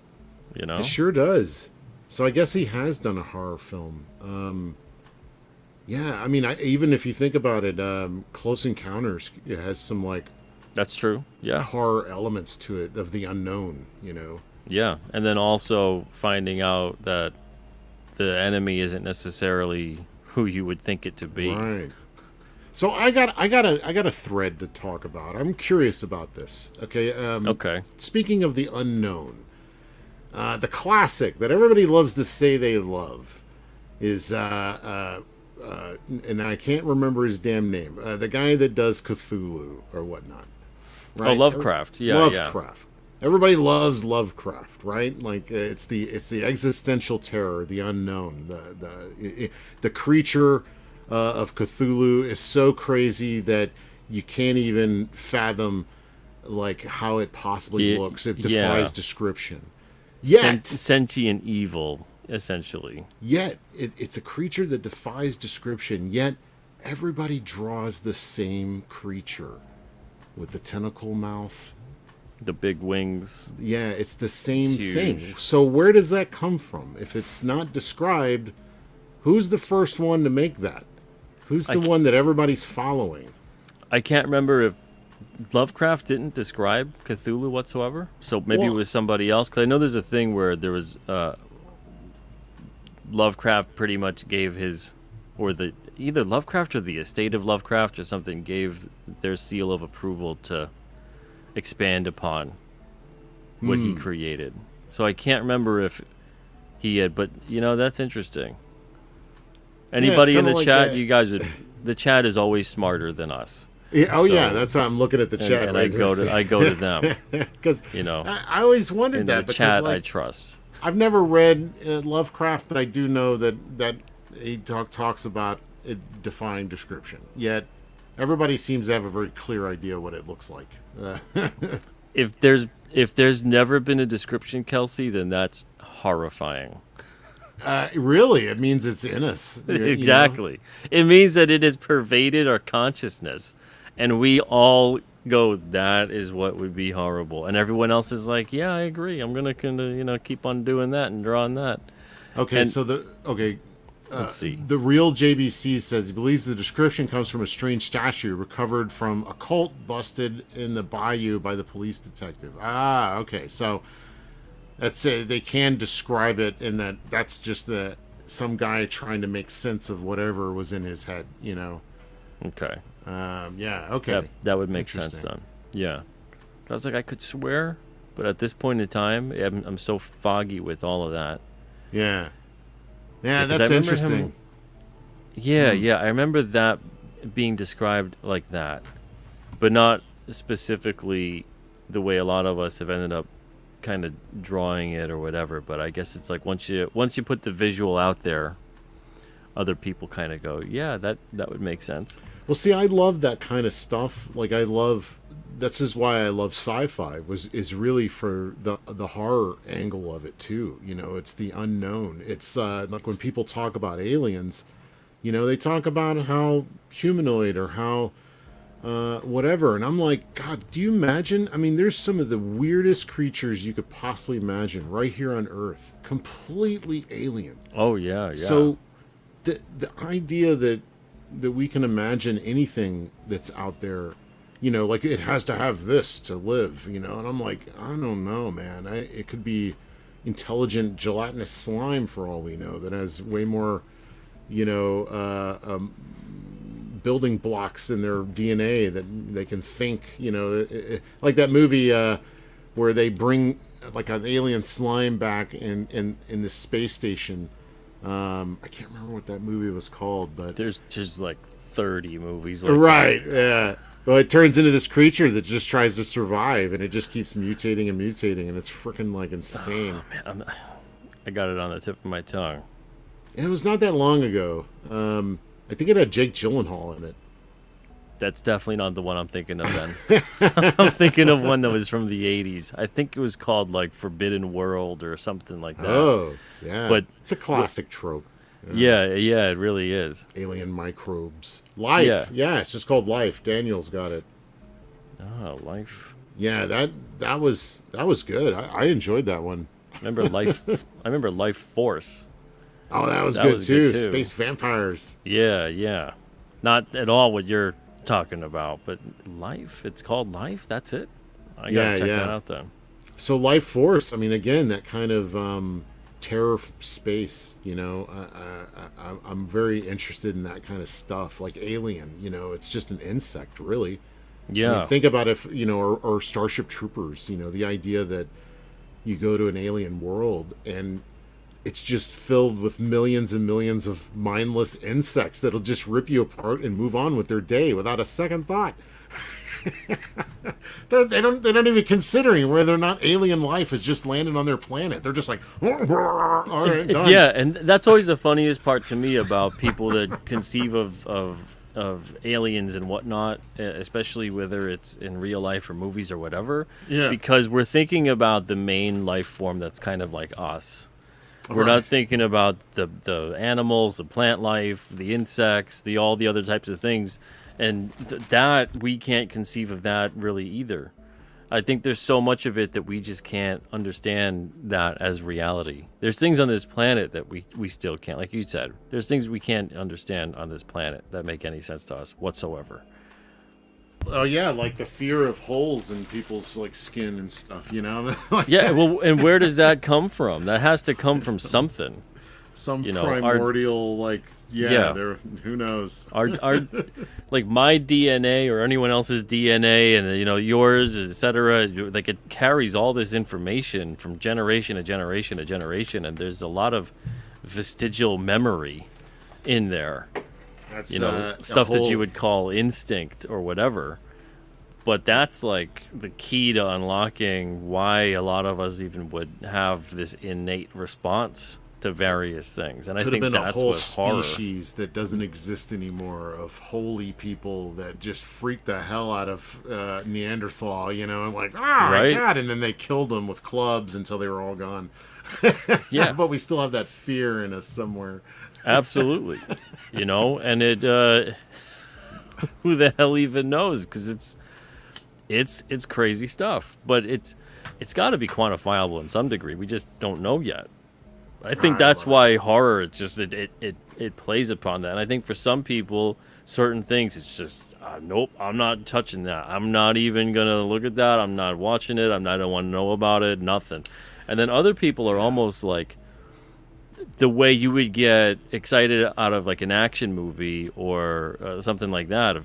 It sure does. So I guess he has done a horror film. Yeah, I mean, even if you think about it, Close Encounters, it has some like. That's true. Yeah. Horror elements to it, of the unknown. Yeah, and then also finding out that the enemy isn't necessarily who you would think it to be. Right. So I got a thread to talk about. I'm curious about this. Okay. Okay. Speaking of the unknown, the classic that everybody loves to say they love is and I can't remember his damn name. The guy that does Cthulhu or whatnot. Right? Oh, Lovecraft. Yeah. Lovecraft. Yeah. Everybody loves Lovecraft, right? Like it's the existential terror, the unknown, the creature of Cthulhu is so crazy that you can't even fathom like how it possibly looks. It defies description. Yet sentient evil, essentially. Yet it's a creature that defies description. Yet everybody draws the same creature with the tentacle mouth. The big wings. Yeah, it's the same thing. So where does that come from? If it's not described, who's the first one to make that? Who's the one that everybody's following? I can't remember if Lovecraft didn't describe Cthulhu whatsoever. So maybe it was somebody else. Because I know there's a thing where there was Lovecraft pretty much gave his, or either Lovecraft or the estate of Lovecraft or something gave their seal of approval to expand upon what he created. So I can't remember if he had, but that's interesting. Anybody in the like chat, you guys the chat is always smarter than us. Yeah, that's why I'm looking at the chat. And I go to them because I always wondered that. The chat, I trust. I've never read Lovecraft, but I do know that he talks about it defying description. Yet everybody seems to have a very clear idea what it looks like. If there's never been a description, Kelsey, then that's horrifying. Really, it means it's in us. Exactly. It means that it has pervaded our consciousness, and we all go, that is what would be horrible, and everyone else is like, yeah, I agree. I'm gonna keep on doing that and drawing that. Okay, let's see. The real JBC says he believes the description comes from a strange statue recovered from a cult busted in the bayou by the police detective. Ah, okay. So that's they can describe it in that's just some guy trying to make sense of whatever was in his head, Okay. Yeah, okay. That would make sense then. Yeah. I was like, I could swear, but at this point in time, I'm so foggy with all of that. Yeah. Yeah, that's interesting. Yeah, I remember that being described like that, but not specifically the way a lot of us have ended up kind of drawing it or whatever. But I guess it's like once you put the visual out there, other people kind of go, yeah, that would make sense. Well, see, I love that kind of stuff. Like that's just why I love sci-fi is really for the horror angle of it too. It's the unknown. It's like when people talk about aliens, they talk about how humanoid or how whatever. And I'm like, God, do you imagine? I mean, there's some of the weirdest creatures you could possibly imagine right here on Earth, completely alien. Oh yeah, yeah. So the idea that we can imagine anything that's out there, like it has to have this to live, and I'm like, I don't know, man. It could be intelligent gelatinous slime for all we know that has way more, building blocks in their DNA that they can think, like that movie where they bring like an alien slime back in this space station. I can't remember what that movie was called, but there's like 30 movies like right, that. yeah. Well, it turns into this creature that just tries to survive, and it just keeps mutating and mutating, and it's freaking like insane. Oh, man, I got it on the tip of my tongue. It was not that long ago. I think it had Jake Gyllenhaal in it. That's definitely not the one I'm thinking of then. I'm thinking of one that was from the 80s. I think it was called like Forbidden World or something like that. Oh, yeah. But it's a classic trope. Yeah, it really is. Alien microbes. Life. Yeah, it's just called Life. Daniel's got it. Oh, Life. Yeah, that was good. I enjoyed that one. I remember Life Force. Oh, that was good too. Space vampires. Yeah. Not at all what you're talking about, but Life. It's called Life. That's it. I gotta check that out then. So Life Force. I mean, again, that kind of terror space. I'm very interested in that kind of stuff, like Alien. It's just an insect, really. Yeah. I mean, think about if or Starship Troopers. The idea that you go to an alien world and it's just filled with millions and millions of mindless insects that'll just rip you apart and move on with their day without a second thought. They don't even considering whether or not alien life has just landed on their planet. They're just like, all right, done. Yeah, and that's always the funniest part to me about people that conceive of aliens and whatnot, especially whether it's in real life or movies or whatever. Yeah. Because we're thinking about the main life form that's kind of like us. We're Right. not thinking about the animals, the plant life, the insects, all the other types of things, and that we can't conceive of that really either. I think there's so much of it that we just can't understand that as reality. There's things on this planet that we still can't, like you said. There's things we can't understand on this planet that make any sense to us whatsoever. Oh yeah, like the fear of holes in people's like skin and stuff. Yeah, well, and where does that come from? That has to come from something. Some primordial there. Who knows? Our like my DNA or anyone else's DNA and yours, etc. Like it carries all this information from generation to generation to generation, and there's a lot of vestigial memory in there. That's Stuff that you would call instinct or whatever. But that's like the key to unlocking why a lot of us even would have this innate response to various things. And I think been that's a whole what horror species that doesn't exist anymore of holy people that just freaked the hell out of Neanderthal, and like, oh Right? my God, and then they killed them with clubs until they were all gone. Yeah. But we still have that fear in us somewhere. Absolutely. And it who the hell even knows, because it's crazy stuff, but it's got to be quantifiable in some degree. We just don't know yet. I think that's why horror it plays upon that. And I think for some people, certain things, it's just nope, I'm not touching that. I'm not even gonna look at that. I'm not watching it. I don't want to know about it. Nothing. And then other people are almost like the way you would get excited out of like an action movie or something like that.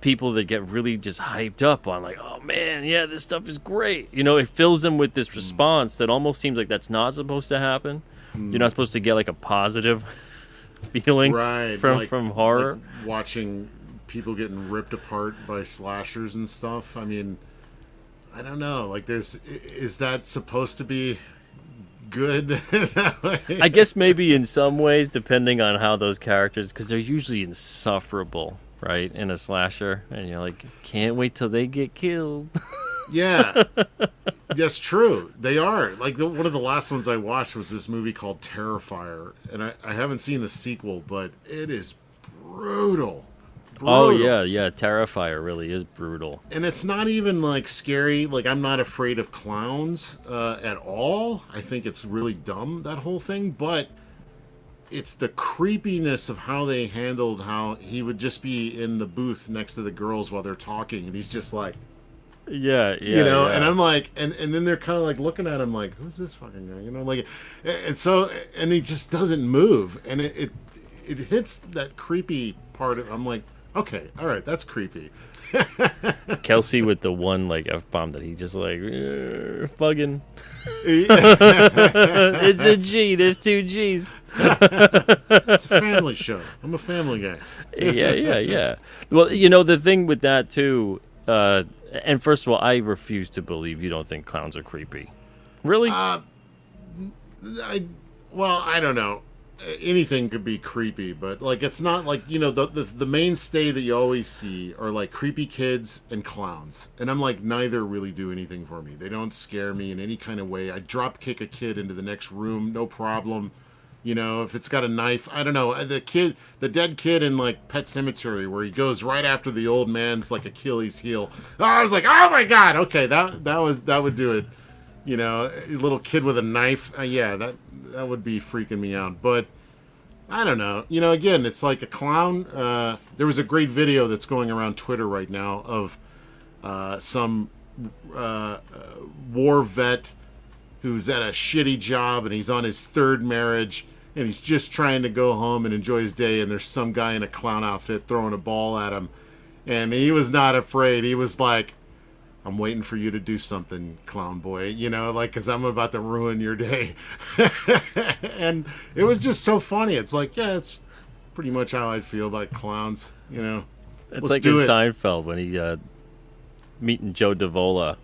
People that get really just hyped up on like, oh man, yeah, this stuff is great. It fills them with this response that almost seems like that's not supposed to happen. You're not supposed to get like a positive feeling from horror. Like watching people getting ripped apart by slashers and stuff. I mean, I don't know. Like, is that supposed to be good? I guess maybe in some ways, depending on how those characters, because they're usually insufferable, right, in a slasher, and you're like, can't wait till they get killed. Yeah, that's true. They are. Like, one of the last ones I watched was this movie called Terrifier, and I haven't seen the sequel, but it is brutal. Oh brutal. yeah. Terrifier really is brutal. And it's not even like scary. Like, I'm not afraid of clowns at all. I think it's really dumb, that whole thing. But it's the creepiness of how they handled how he would just be in the booth next to the girls while they're talking, and he's just like, and I'm like, and then they're kind of like looking at him like, who's this fucking guy, like, and so, and he just doesn't move, and it hits that creepy part of, I'm like, okay, all right, that's creepy. KELSEY with the one like F-bomb that he just like bugging. It's a G. There's two G's. It's a family show. I'm a family guy. Yeah. Well, the thing with that too, and first of all, I refuse to believe you don't think clowns are creepy. Really? I don't know. Anything could be creepy, but like it's not like the mainstay that you always see are like creepy kids and clowns, and I'm like, neither really do anything for me. They don't scare me in any kind of way. I drop kick a kid into the next room, no problem. If it's got a knife, I don't know. The dead kid in like Pet Cemetery, where he goes right after the old man's like Achilles heel. I was like, oh my god, okay, that would do it. A little kid with a knife, that would be freaking me out. But I don't know. Again, it's like a clown. There was a great video that's going around Twitter right now of some war vet who's at a shitty job and he's on his third marriage and he's just trying to go home and enjoy his day, and there's some guy in a clown outfit throwing a ball at him, and he was not afraid. He was like, I'm waiting for you to do something, clown boy, like, because I'm about to ruin your day. And it was just so funny. It's like, yeah, it's pretty much how I feel about clowns, It's Let's like do in it. Seinfeld when he meeting Joe Davola.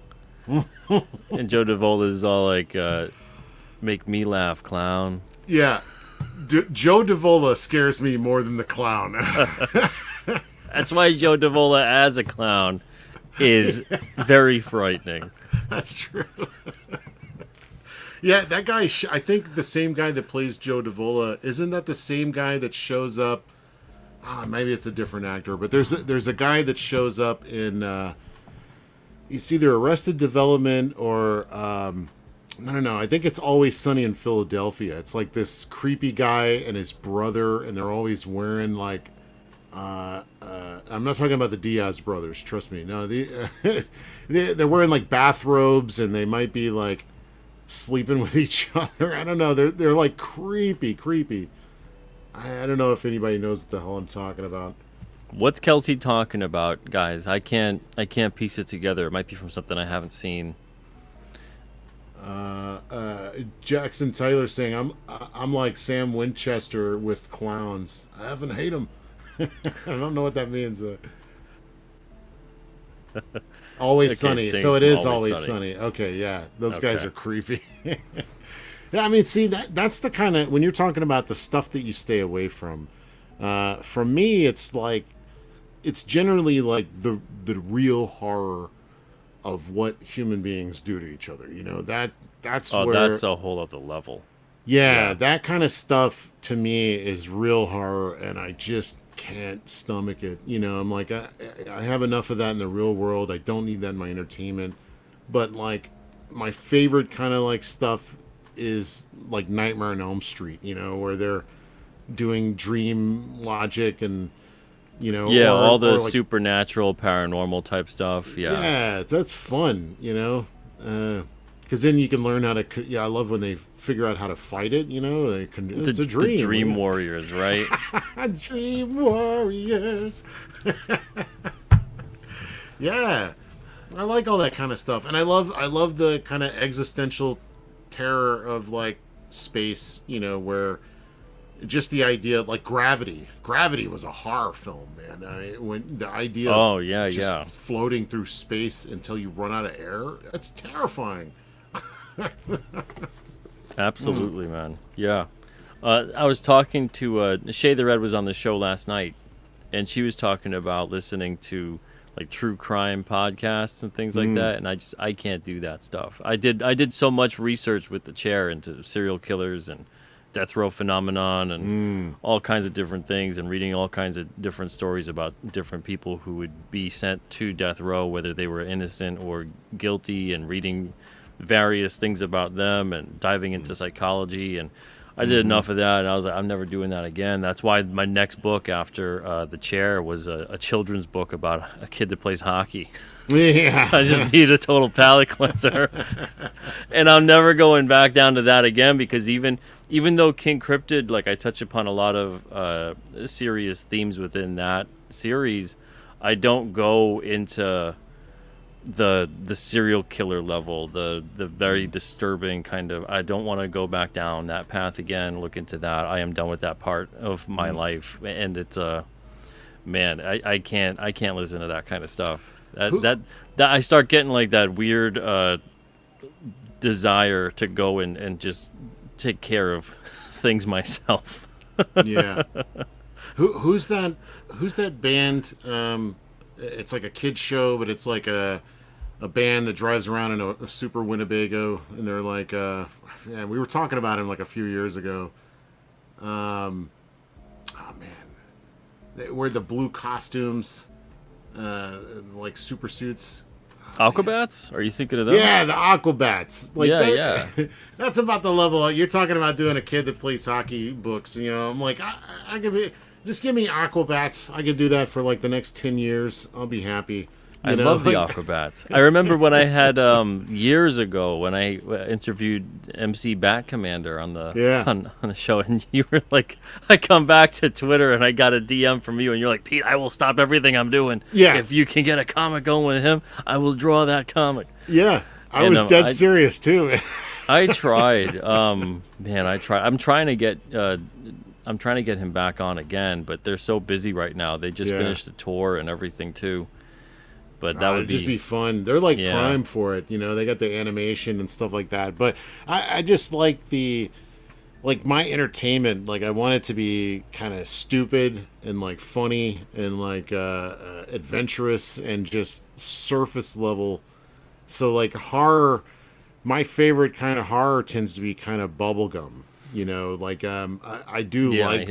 And Joe Davola's all like, make me laugh, clown. Yeah. Joe Davola scares me more than the clown. That's why Joe Davola as a clown is very frightening. That's true. Yeah, that guy, I think the same guy that plays Joe Davola, isn't that the same guy that shows up? Maybe it's a different actor, but there's a guy that shows up in, it's either Arrested Development or, no, I think it's Always Sunny in Philadelphia. It's like this creepy guy and his brother, and they're always wearing like, I'm not talking about the Diaz brothers, trust me. No, they're wearing like bathrobes, and they might be like sleeping with each other. I don't know. They're like creepy. I don't know if anybody knows what the hell I'm talking about. What's KELSEY talking about, guys? I can't piece it together. It might be from something I haven't seen. Jackson Tyler saying I'm like Sam Winchester with clowns. I haven't hate them. I don't know what that means. Always Sunny. So it is Always Sunny. Okay, yeah. Those guys are creepy. Yeah, I mean, see, that's the kind of, when you're talking about the stuff that you stay away from, for me, it's like, it's generally like the real horror of what human beings do to each other. That's where... that's a whole other level. Yeah, that kind of stuff to me is real horror, and I just can't stomach it. I'm like, I have enough of that in the real world. I don't need that in my entertainment. But like, my favorite kind of like stuff is like Nightmare on Elm Street, where they're doing dream logic and all the like, supernatural, paranormal type stuff. Yeah, that's fun, because then you can learn how to. Yeah, I love when they figure out how to fight it. It's a dream. The Dream Warriors, right? Dream Warriors. Yeah, I like all that kind of stuff, and I love the kind of existential terror of like space. Where just the idea, like Gravity. Gravity was a horror film, man. I mean, when the idea of just floating through space until you run out of air, that's terrifying. Absolutely, man. Yeah. I was talking to Shay the Red was on the show last night, and she was talking about listening to like true crime podcasts and things like that, and I can't do that stuff. I did so much research with the chair into serial killers and death row phenomenon and all kinds of different things, and reading all kinds of different stories about different people who would be sent to death row, whether they were innocent or guilty, and reading various things about them and diving into psychology. And I did enough of that, and I was like, I'm never doing that again. That's why my next book after The Chair was a children's book about a kid that plays hockey. Yeah. I just need a total palate cleanser. And I'm never going back down to that again, because even though King Cryptid, like, I touch upon a lot of serious themes within that series, I don't go into the serial killer level, the very disturbing kind of. I don't want to go back down that path again, look into that. I am done with that part of my life, and it's man, I can't listen to that kind of stuff. That I start getting like that weird desire to go and just take care of things myself. Yeah. Who's that band? It's like a kid show, but it's like a band that drives around in a super Winnebago, and they're like, we were talking about him like a few years ago. Oh man, they wear the blue costumes, like super suits. Aquabats? Are you thinking of them? Yeah, the Aquabats. Like yeah. That's about the level. You're talking about doing a kid that plays hockey books. You know, I'm like, I could be. Just give me Aquabats. I could do that for like the next 10 years. I'll be happy. I love the Aquabats. I remember when I had years ago when I interviewed MC Bat Commander on the on the show, and you were like, I come back to Twitter and I got a DM from you, and you're like, Pete, I will stop everything I'm doing. Yeah. If you can get a comic going with him, I will draw that comic. Yeah. I was dead serious too. I tried. Man, I tried. I'm trying to get him back on again, but they're so busy right now. They just finished the tour and everything too. But that would just be fun. They're like prime for it, you know. They got the animation and stuff like that. But I just like my entertainment. Like, I want it to be kind of stupid and like funny and like adventurous and just surface level. So like horror, my favorite kind of horror tends to be kind of bubblegum. You know, like I do like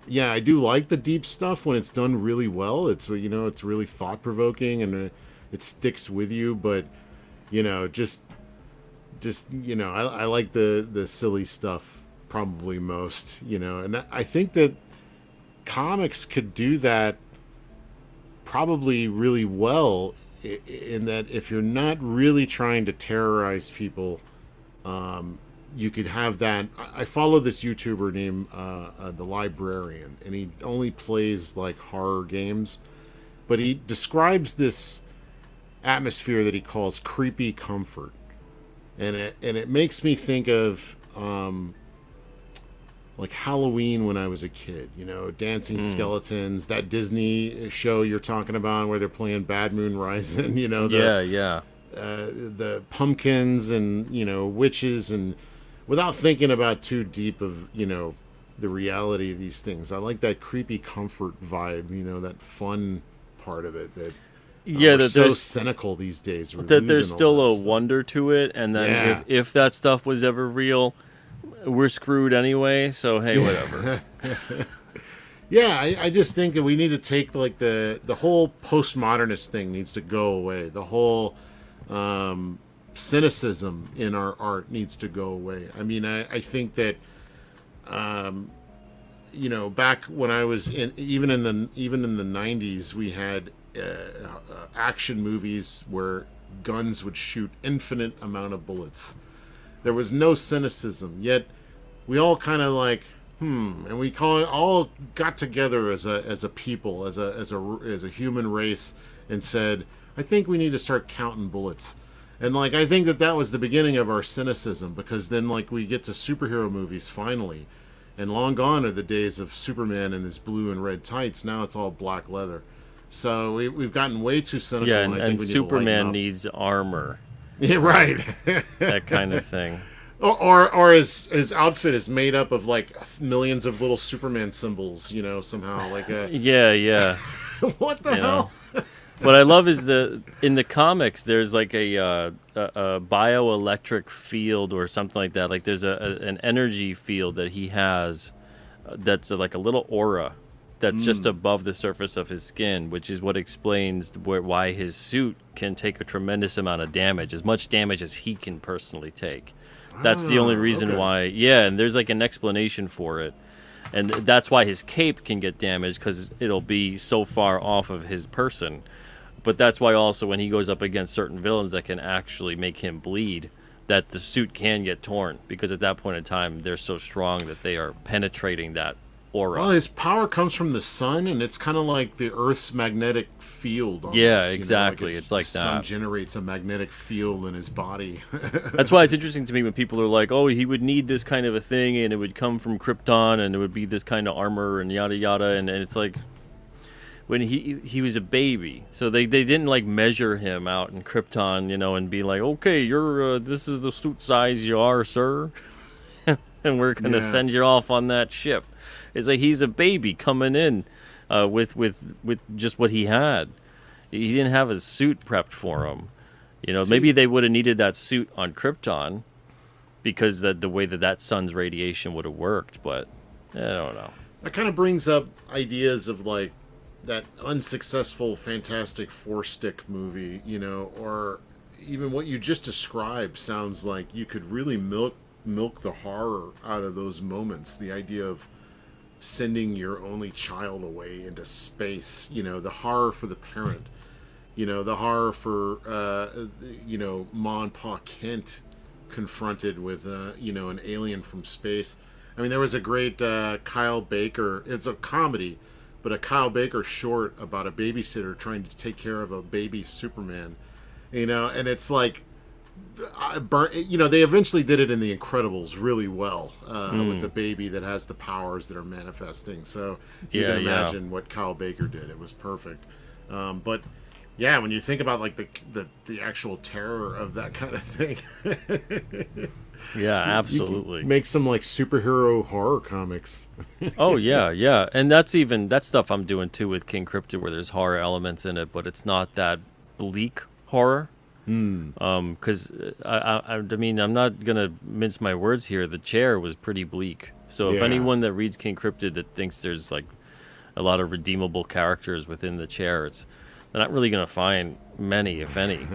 I do like the deep stuff when it's done really well. It's it's really thought provoking and it sticks with you. But just I like the silly stuff probably most. And I think that comics could do that probably really well. In that, if you're not really trying to terrorize people. You could have that. I follow this YouTuber named The Librarian, and he only plays like horror games, but he describes this atmosphere that he calls creepy comfort, and it makes me think of like Halloween when I was a kid. Dancing skeletons, that Disney show you're talking about where they're playing Bad Moon Rising. The pumpkins and witches and. Without thinking about too deep of, the reality of these things. I like that creepy comfort vibe, that fun part of it. That we're so cynical these days. That there's still a wonder to it, and then if that stuff was ever real, we're screwed anyway, so hey, whatever. Yeah, I just think that we need to take, like, the whole postmodernist thing needs to go away. The whole... cynicism in our art needs to go away. I mean, I think that, back when I was even in the 90s, we had action movies where guns would shoot infinite amount of bullets. There was no cynicism, yet we all kind of like, and we all got together as a people, as a human race, and said, I think we need to start counting bullets. And like, I think that was the beginning of our cynicism, because then like we get to superhero movies finally, and long gone are the days of Superman in this blue and red tights. Now it's all black leather. So we've gotten way too cynical. Yeah, and I think we need Superman needs armor. Yeah, right. That kind of thing. Or his outfit is made up of like millions of little Superman symbols. Somehow like a yeah. What the hell? What I love is in the comics there's like a bioelectric field or something like that. Like there's an energy field that he has that's like a little aura that's just above the surface of his skin, which is what explains why his suit can take a tremendous amount of damage, as much damage as he can personally take. That's the only reason okay. why. Yeah, and there's like an explanation for it. And that's why his cape can get damaged, because it'll be so far off of his person. But that's why also when he goes up against certain villains that can actually make him bleed, that the suit can get torn, because at that point in time they're so strong that they are penetrating that aura. Well, his power comes from the sun, and it's kind of like the Earth's magnetic field. Almost, Yeah, exactly. It's like the sun that. generates a magnetic field in his body. That's why it's interesting to me when people are like, "Oh, he would need this kind of a thing, and it would come from Krypton, and it would be this kind of armor, and yada yada." And it's like, when he was a baby, so they didn't like measure him out in Krypton, and be like, "Okay, you're this is the suit size you are, sir, and we're gonna Yeah. send you off on that ship." It's like he's a baby coming in with just what he had. He didn't have a suit prepped for him. Maybe they would have needed that suit on Krypton because the way that sun's radiation would have worked, but I don't know. That kind of brings up ideas of like that unsuccessful Fantastic Four stick movie, or even what you just described sounds like you could really milk the horror out of those moments. The idea of sending your only child away into space, the horror for the parent, the horror for Ma and Pa Kent confronted with an alien from space. I mean, there was a great Kyle Baker, it's a comedy, but a Kyle Baker short about a babysitter trying to take care of a baby Superman, and it's like they eventually did it in The Incredibles really well with the baby that has the powers that are manifesting. So you can imagine what Kyle Baker did. It was perfect. But yeah, when you think about like the actual terror of that kind of thing, Yeah, you absolutely. can make some like superhero horror comics. Oh yeah, and that's stuff I'm doing too with King Cryptid, where there's horror elements in it, but it's not that bleak horror. Because I mean, I'm not gonna mince my words here. The Chair was pretty bleak. So if Yeah. anyone that reads King Cryptid that thinks there's like a lot of redeemable characters within the Chair, they're not really gonna find many, if any.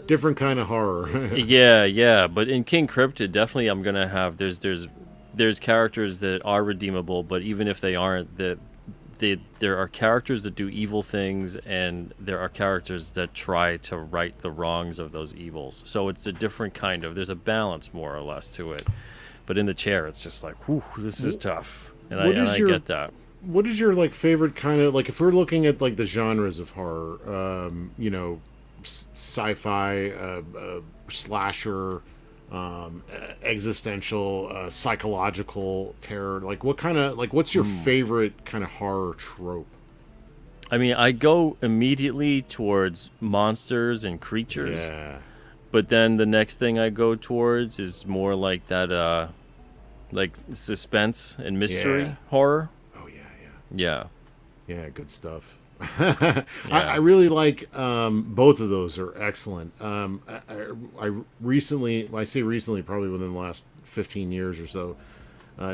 Different kind of horror. Yeah. But in King Cryptid, definitely I'm gonna have there's characters that are redeemable, but even if they aren't, there are characters that do evil things, and there are characters that try to right the wrongs of those evils. So it's a different kind of, there's a balance more or less to it. But in the Chair, it's just like, whew, this is tough, and I get that. What is your like favorite kind of like, if we're looking at like the genres of horror, sci-fi, slasher, existential, psychological terror, like what kind of like what's your favorite kind of horror trope? I mean, I go immediately towards monsters and creatures, Yeah. but then the next thing I go towards is more like that, like suspense and mystery Yeah. horror. Oh yeah, Yeah. yeah, good stuff. I really like both of those are excellent. I recently, well, I say recently, probably within the last 15 years or so,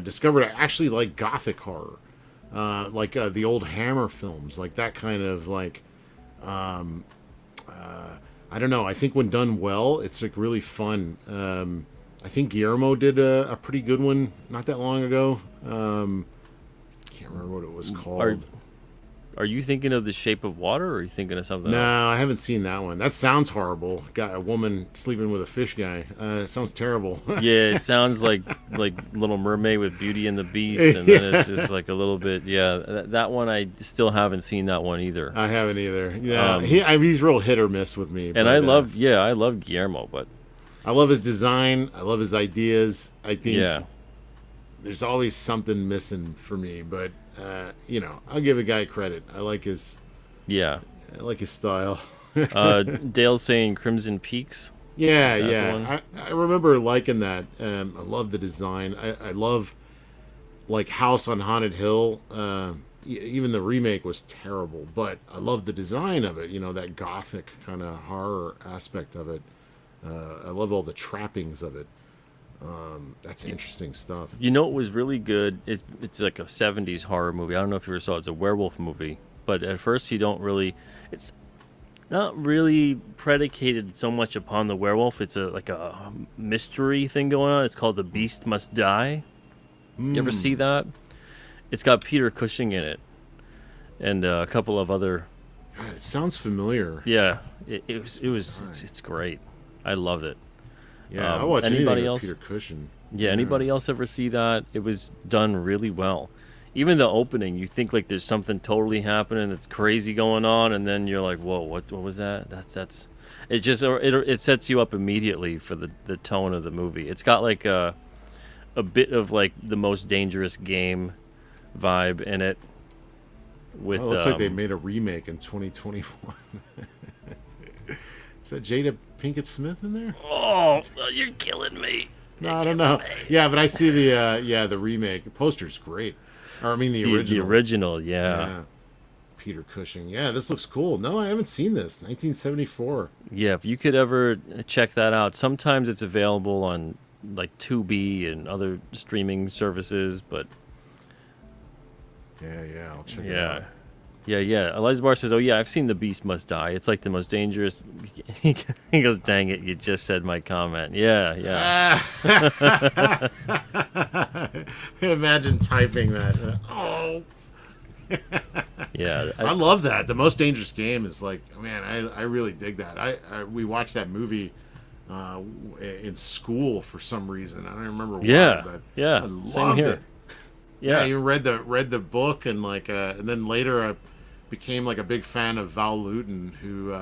discovered I actually like gothic horror, like the old Hammer films, like that kind of like, I don't know. I think when done well, it's like really fun. I think Guillermo did a pretty good one not that long ago. Can't remember what it was called. Are you thinking of The Shape of Water, or are you thinking of something No, else? I haven't seen that one. That sounds horrible. Got a woman sleeping with a fish guy. It sounds terrible. Yeah, it sounds like Little Mermaid with Beauty and the Beast, and then it's just like a little bit. Yeah, that one I still haven't seen that one either. I haven't either. Yeah, he's real hit or miss with me. And but, I love Guillermo, but I love his design. I love his ideas. I think yeah, there's always something missing for me, but I'll give a guy credit. I like his yeah. style. Dale's saying Crimson Peaks. Yeah, Is that the yeah. one? I remember liking that. I love the design. I love like House on Haunted Hill. even the remake was terrible, but I love the design of it. You know, that gothic kind of horror aspect of it. I love all the trappings of it. That's interesting stuff. You know, it was really good. It's like a 70s horror movie. I don't know if you ever saw it. It's a werewolf movie. But at first, you don't really... It's not really predicated so much upon the werewolf. It's like a mystery thing going on. It's called The Beast Must Die. You ever see that? It's got Peter Cushing in it. And a couple of other... God, it sounds familiar. Yeah. It's great. I loved it. Yeah, I watch anybody anything else? with Peter Cushing. Yeah, anybody else ever see that? It was done really well. Even the opening, you think like there's something totally happening that's crazy going on, and then you're like, "Whoa, what was that?" That's it. It sets you up immediately for the tone of the movie. It's got like a bit of like the Most Dangerous Game vibe in it. With it looks like they made a remake in 2021. Is that Jada Pinkett Smith in there? Oh, you're killing me. No, I don't know. Yeah, but I see the remake. The poster's great. Or I mean the original. The original, yeah. Peter Cushing. Yeah, this looks cool. No, I haven't seen this. 1974. Yeah, if you could ever check that out. Sometimes it's available on like Tubi and other streaming services, but yeah, I'll check it out. Yeah. Eliza Barr says, "Oh yeah, I've seen The Beast Must Die. It's like the most dangerous." He goes, "Dang it, you just said my comment." Yeah. Imagine typing that. Oh. Yeah, I love that. The Most Dangerous Game is like, man, I really dig that. We watched that movie in school for some reason. I don't remember why, but I loved it. Yeah, you read the book and like and then later I became like a big fan of Val Lewton, who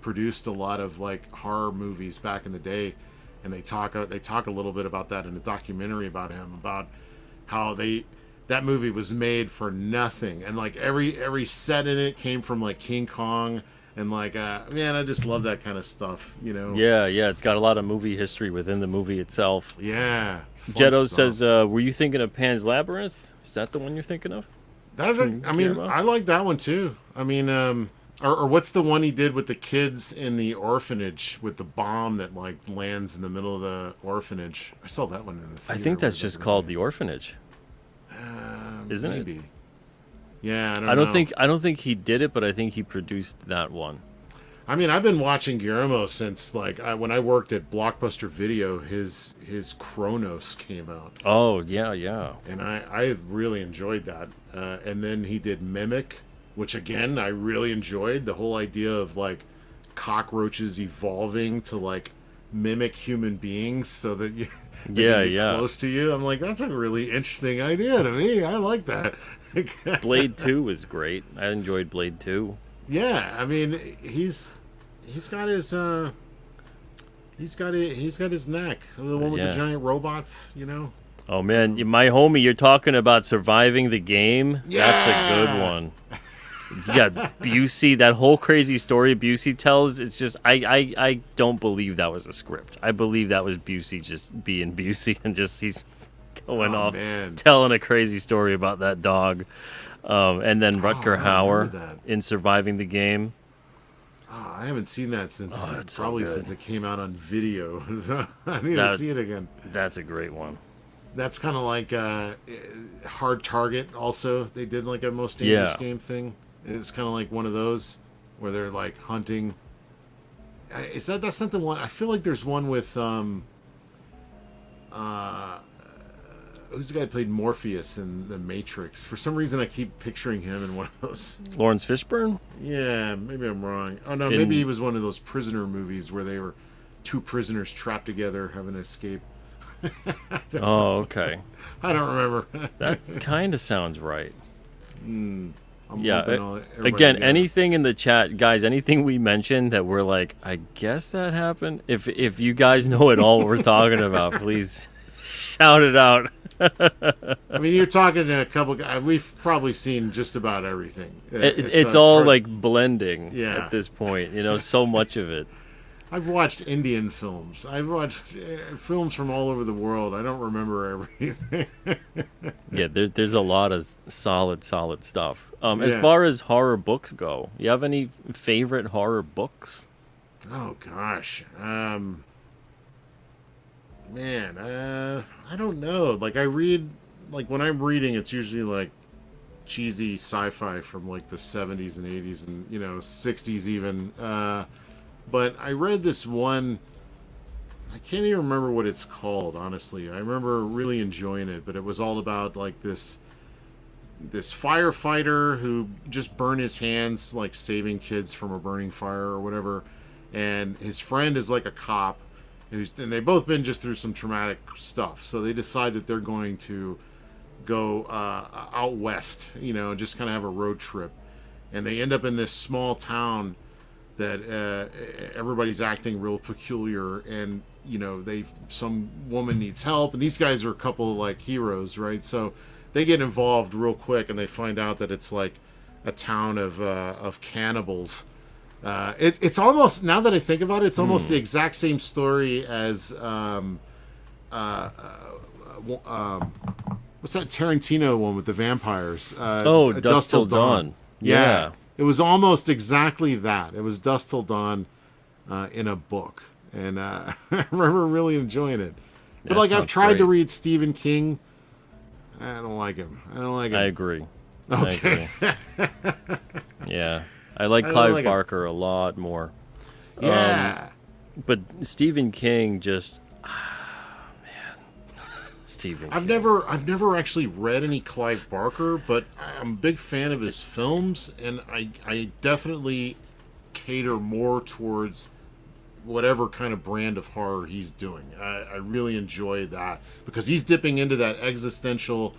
produced a lot of like horror movies back in the day, and they talk a little bit about that in a documentary about him, about how that movie was made for nothing, and like every set in it came from like King Kong, and like man, I just love that kind of stuff, you know. Yeah, it's got a lot of movie history within the movie itself. Yeah. Jetto says, were you thinking of Pan's Labyrinth? Is that the one you're thinking of? I like that one too. I mean, or what's the one he did with the kids in the orphanage with the bomb that like lands in the middle of the orphanage? I saw that one in the theater. I think that's just called The Orphanage. Isn't maybe. it? Yeah, I don't know. I don't think he did it, but I think he produced that one. I mean, I've been watching Guillermo since like when I worked at Blockbuster Video. His Kronos came out. Oh yeah. And I really enjoyed that. And then he did Mimic, which again I really enjoyed. The whole idea of like cockroaches evolving to like mimic human beings so that you get close to you. I'm like, that's a really interesting idea to me. I like that. Blade 2 was great. I enjoyed Blade 2. Yeah, I mean, he's got his neck. The one with the giant robots, you know. Oh man, my homie, you're talking about surviving the game. Yeah! That's a good one. You got Busey, that whole crazy story Busey tells. It's just I don't believe that was a script. I believe that was Busey just being Busey and just he's going off telling a crazy story about that dog. And then Rutger Hauer in Surviving the Game. Oh, I haven't seen that since since it came out on video. I need to see it again. That's a great one. That's kind of like Hard Target. Also, they did like a Most Dangerous Game thing. It's kind of like one of those where they're like hunting. That's not the one? I feel like there's one with who's the guy who played Morpheus in The Matrix? For some reason, I keep picturing him in one of those. Lawrence Fishburne? Yeah, maybe I'm wrong. Oh, no, maybe he was one of those prisoner movies where they were two prisoners trapped together having to escape. Oh, okay. I don't remember. That kind of sounds right. Yeah. Again, anything in the chat, guys, anything we mentioned that we're like, I guess that happened. If you guys know at all what we're talking about, please shout it out. I mean, you're talking to a couple guys. We've probably seen just about everything. It's all like blending at this point. You know, so much of it. I've watched Indian films. I've watched films from all over the world. I don't remember everything. Yeah, there's a lot of solid stuff. As Yeah. far as horror books go, you have any favorite horror books? Oh gosh. Man, I don't know. Like I read, like when I'm reading, it's usually like cheesy sci-fi from like the 70s and 80s and 60s even. But I read this one. I can't even remember what it's called. Honestly, I remember really enjoying it, but it was all about like this firefighter who just burned his hands like saving kids from a burning fire or whatever, and his friend is like a cop and they've both been just through some traumatic stuff, so they decide that they're going to go out west, just kind of have a road trip, and they end up in this small town that everybody's acting real peculiar, and some woman needs help, and these guys are a couple of like heroes, right? So they get involved real quick, and they find out that it's like a town of cannibals. It's almost, now that I think about it, it's almost the exact same story as what's that Tarantino one with the vampires? Dust Till Dawn. Yeah. It was almost exactly that. It was Dust Till Dawn in a book, and I remember really enjoying it. But like I've tried to read Stephen King. I don't like him. I agree. Okay. I agree. Yeah. I like Clive Barker a lot more. Yeah. But Stephen King just... man. Stephen King. I've never actually read any Clive Barker, but I'm a big fan of his films, and I definitely cater more towards whatever kind of brand of horror he's doing. I really enjoy that because he's dipping into that existential,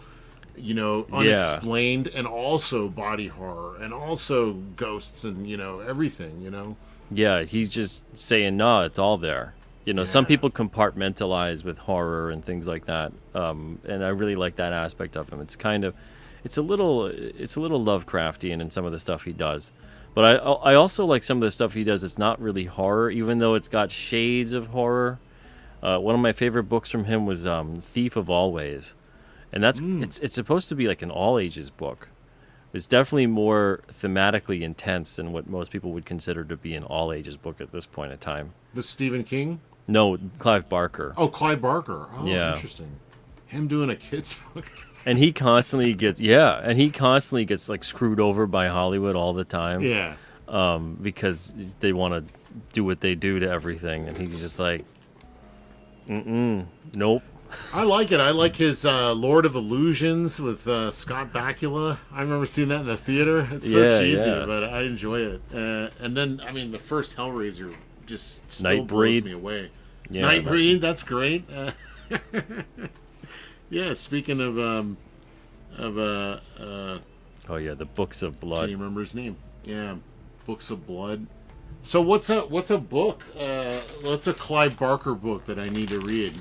unexplained, and also body horror, and also ghosts, and everything. Yeah, he's just saying, no, it's all there. Some people compartmentalize with horror and things like that, and I really like that aspect of him. It's a little Lovecraftian in some of the stuff he does. But I also like some of the stuff he does that's not really horror, even though it's got shades of horror. One of my favorite books from him was Thief of Always. And that's it's supposed to be like an all-ages book. It's definitely more thematically intense than what most people would consider to be an all-ages book at this point in time. With Stephen King? No, Clive Barker. Oh, Clive Barker. Oh, yeah. Interesting. Him doing a kid's book. And he constantly gets like screwed over by Hollywood all the time. Yeah. Because they want to do what they do to everything, and he's just like, nope. I like it. I like his Lord of Illusions with Scott Bakula. I remember seeing that in the theater. It's so cheesy, but I enjoy it. And then, I mean, the first Hellraiser just still blows me away. Yeah, Nightbreed, that's great. Yeah, speaking of oh yeah, the Books of Blood. Can't you remember his name? Yeah, Books of Blood. So what's a book? What's a Clive Barker book that I need to read?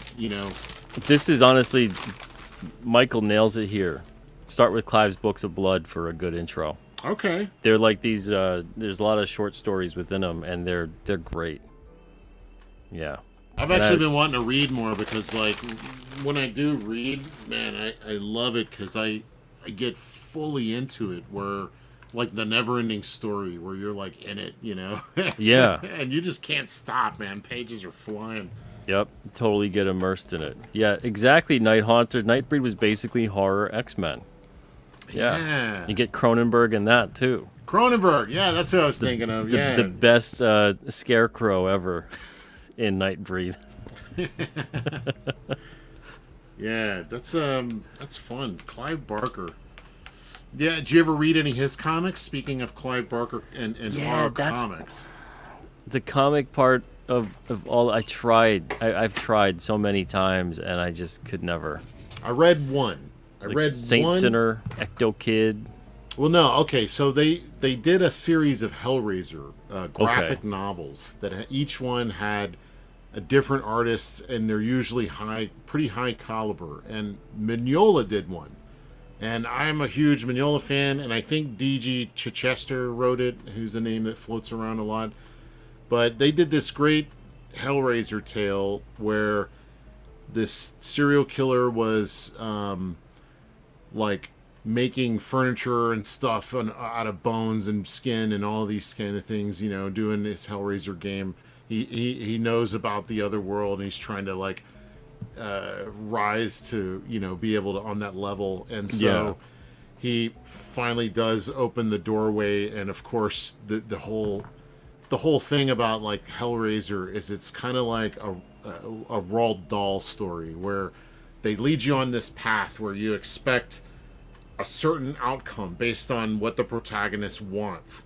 This is honestly, Michael nails it here. Start with Clive's Books of Blood for a good intro. Okay. They're like these. There's a lot of short stories within them, and they're great. Yeah. I've actually been wanting to read more because, like, when I do read, man, I love it because I get fully into it. Where, like, the never-ending story where you're like in it, Yeah. And you just can't stop, man. Pages are flying. Yep, totally get immersed in it. Yeah, exactly. Night Haunter. Nightbreed was basically horror X-Men. Yeah. You get Cronenberg in that too. Cronenberg, yeah, that's what I was thinking of. Yeah, the best scarecrow ever in Nightbreed. Yeah, that's fun. Clive Barker. Yeah, did you ever read any of his comics? Speaking of Clive Barker and horror comics, the comic part of all I've tried so many times, and I just could never. I read one. I read Saint Sinner, Ecto Kid. Well, no, okay. So they did a series of Hellraiser graphic novels that each one had a different artist, and they're usually pretty high caliber. And Mignola did one, and I'm a huge Mignola fan, and I think D.G. Chichester wrote it, who's a name that floats around a lot. But they did this great Hellraiser tale where this serial killer was like making furniture and stuff out of bones and skin and all these kind of things, you know, doing this Hellraiser game. He knows about the other world, and he's trying to like rise to, you know, be able to on that level. And so he finally does open the doorway, and of course the whole thing about like Hellraiser is it's kind of like a Roald Dahl story where they lead you on this path where you expect a certain outcome based on what the protagonist wants,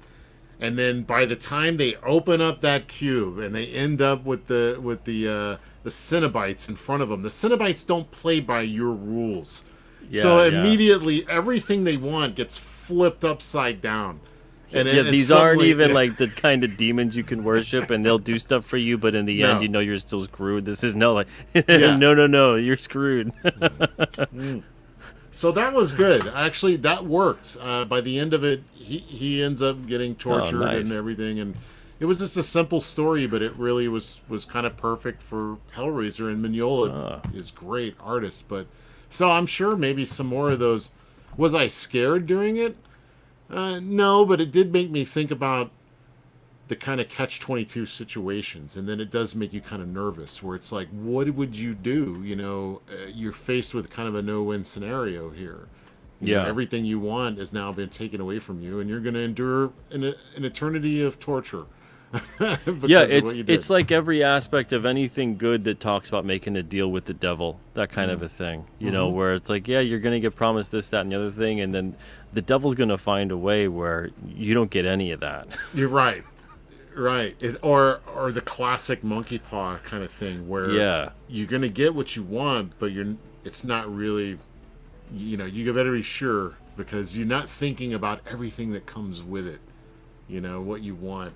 and then by the time they open up that cube and they end up with the Cenobites in front of them, the Cenobites don't play by your rules. So immediately everything they want gets flipped upside down. And these aren't even like the kind of demons you can worship, and they'll do stuff for you, but in the end, you know you're still screwed. This is no, no, you're screwed. So that was good. Actually, that worked. By the end of it, he ends up getting tortured and everything, and it was just a simple story, but it really was kind of perfect for Hellraiser. And Mignola is great artist, but so I'm sure maybe some more of those. Was I scared during it? No, but it did make me think about the kind of catch-22 situations, and then it does make you kind of nervous, where it's like, what would you do? You know, you're faced with kind of a no-win scenario here. You know, everything you want has now been taken away from you, and you're going to endure an eternity of torture. It's like every aspect of anything good that talks about making a deal with the devil, that kind of a thing, you know, where it's like, you're going to get promised this, that, and the other thing, and then the devil's going to find a way where you don't get any of that. You're right. Or the classic monkey paw kind of thing, where you're going to get what you want, but it's not really, you know, you better be sure, because you're not thinking about everything that comes with it, you know, what you want.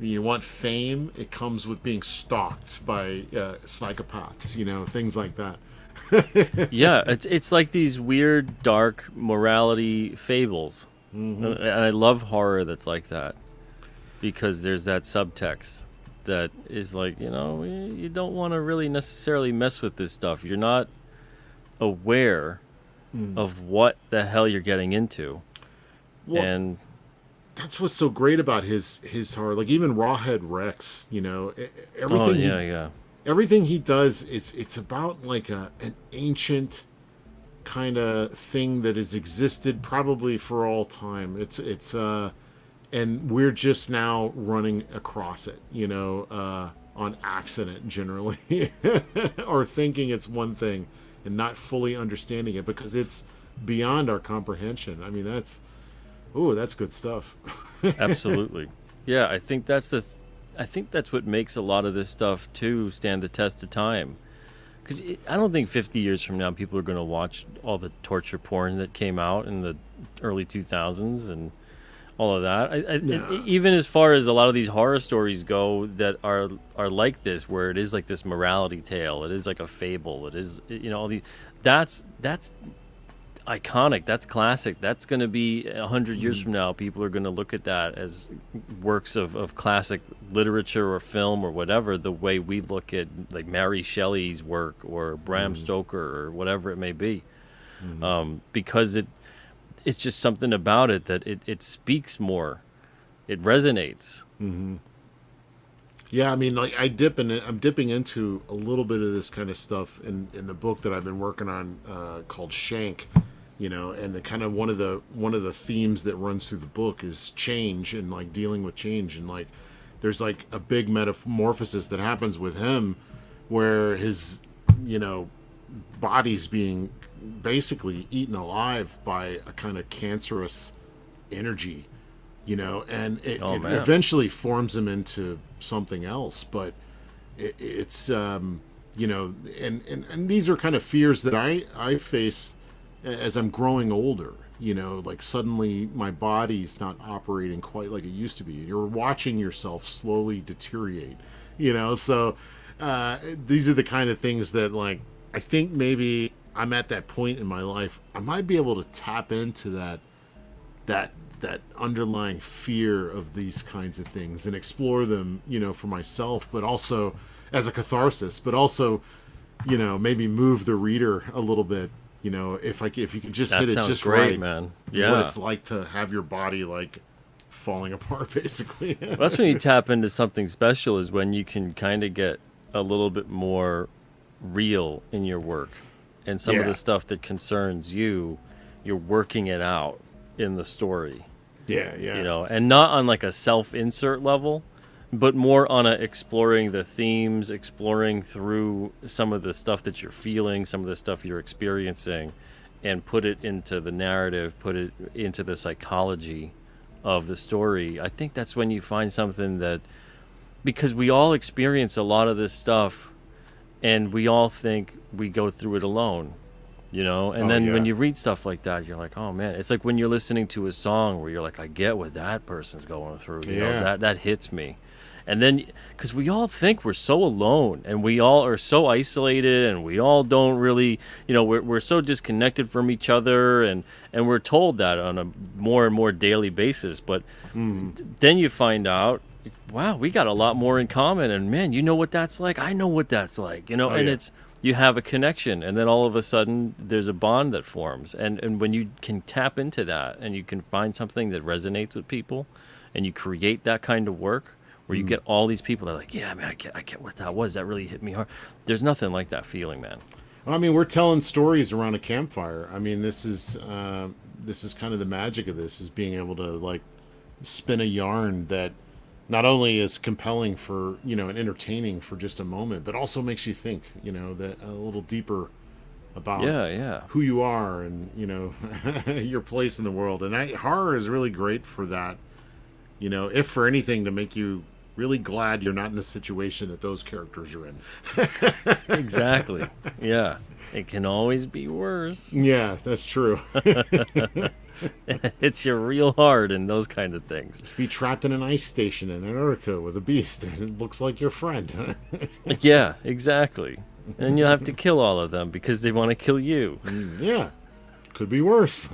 You want fame, it comes with being stalked by psychopaths, you know, things like that. It's like these weird, dark morality fables. And I love horror that's like that, because there's that subtext that is like, you know, you don't want to really necessarily mess with this stuff. You're not aware of what the hell you're getting into. Well, and that's what's so great about his horror. Like even Rawhead Rex, you know, everything he does, it's about like an ancient kind of thing that has existed probably for all time. It's and we're just now running across it, you know, on accident generally, or thinking it's one thing and not fully understanding it because it's beyond our comprehension. I mean, that's good stuff. Absolutely. Yeah, I think that's what makes a lot of this stuff too stand the test of time. Because I don't think 50 years from now people are going to watch all the torture porn that came out in the early 2000s and all of that. Even as far as a lot of these horror stories go that are like this, where it is like this morality tale, it is like a fable, it is, you know, all these. That's iconic, that's classic. That's going to be 100 years from now, people are going to look at that as works of classic literature or film or whatever, the way we look at like Mary Shelley's work or Bram Stoker or whatever it may be. Because it's just something about it that it speaks more, it resonates. Yeah, I mean, like I'm dipping into a little bit of this kind of stuff in the book that I've been working on called Shank. You know, and the kind of one of the themes that runs through the book is change and like dealing with change, and like there's like a big metamorphosis that happens with him where his, you know, body's being basically eaten alive by a kind of cancerous energy, you know, and it eventually forms him into something else, but it's you know, and these are kind of fears that I face as I'm growing older, you know, like suddenly my body's not operating quite like it used to be. You're watching yourself slowly deteriorate, you know, so these are the kind of things that, like, I think maybe I'm at that point in my life, I might be able to tap into that that underlying fear of these kinds of things and explore them, for myself, but also as a catharsis, but also, maybe move the reader a little bit. If you could just That hit it sounds just great, right, man. Yeah. what it's like to have your body like falling apart, basically. That's when you tap into something special, is when you can kind of get a little bit more real in your work. And some of Yeah. the stuff that concerns you, you're working it out in the story, Yeah, and not on like a self-insert level, but more on a exploring the themes, exploring through some of the stuff that you're feeling, some of the stuff you're experiencing, and put it into the narrative, put it into the psychology of the story. I think that's when you find something that, because we all experience a lot of this stuff and we all think we go through it alone, and then when you read stuff like that, you're like, oh man, it's like when you're listening to a song where you're like, I get what that person's going through, that hits me. And then, because we all think we're so alone and we all are so isolated and we all don't really, we're so disconnected from each other, and we're told that on a more and more daily basis. But then you find out, wow, we got a lot more in common, and man, you know what that's like? I know what that's like, it's, you have a connection, and then all of a sudden there's a bond that forms. And when you can tap into that and you can find something that resonates with people and you create that kind of work, where you get all these people that are like, yeah, man, I get what that was. That really hit me hard. There's nothing like that feeling, man. I mean, we're telling stories around a campfire. I mean, this is kind of the magic of this, is being able to like spin a yarn that not only is compelling for, and entertaining for just a moment, but also makes you think, that a little deeper about who you are and, your place in the world. And horror is really great for that, if for anything, to make you really glad you're not in the situation that those characters are in. Exactly. Yeah. It can always be worse. Yeah, that's true. It's your real hard in those kind of things. Be trapped in an ice station in Antarctica with a beast and it looks like your friend. Yeah, exactly. And you'll have to kill all of them because they want to kill you. Yeah. Could be worse.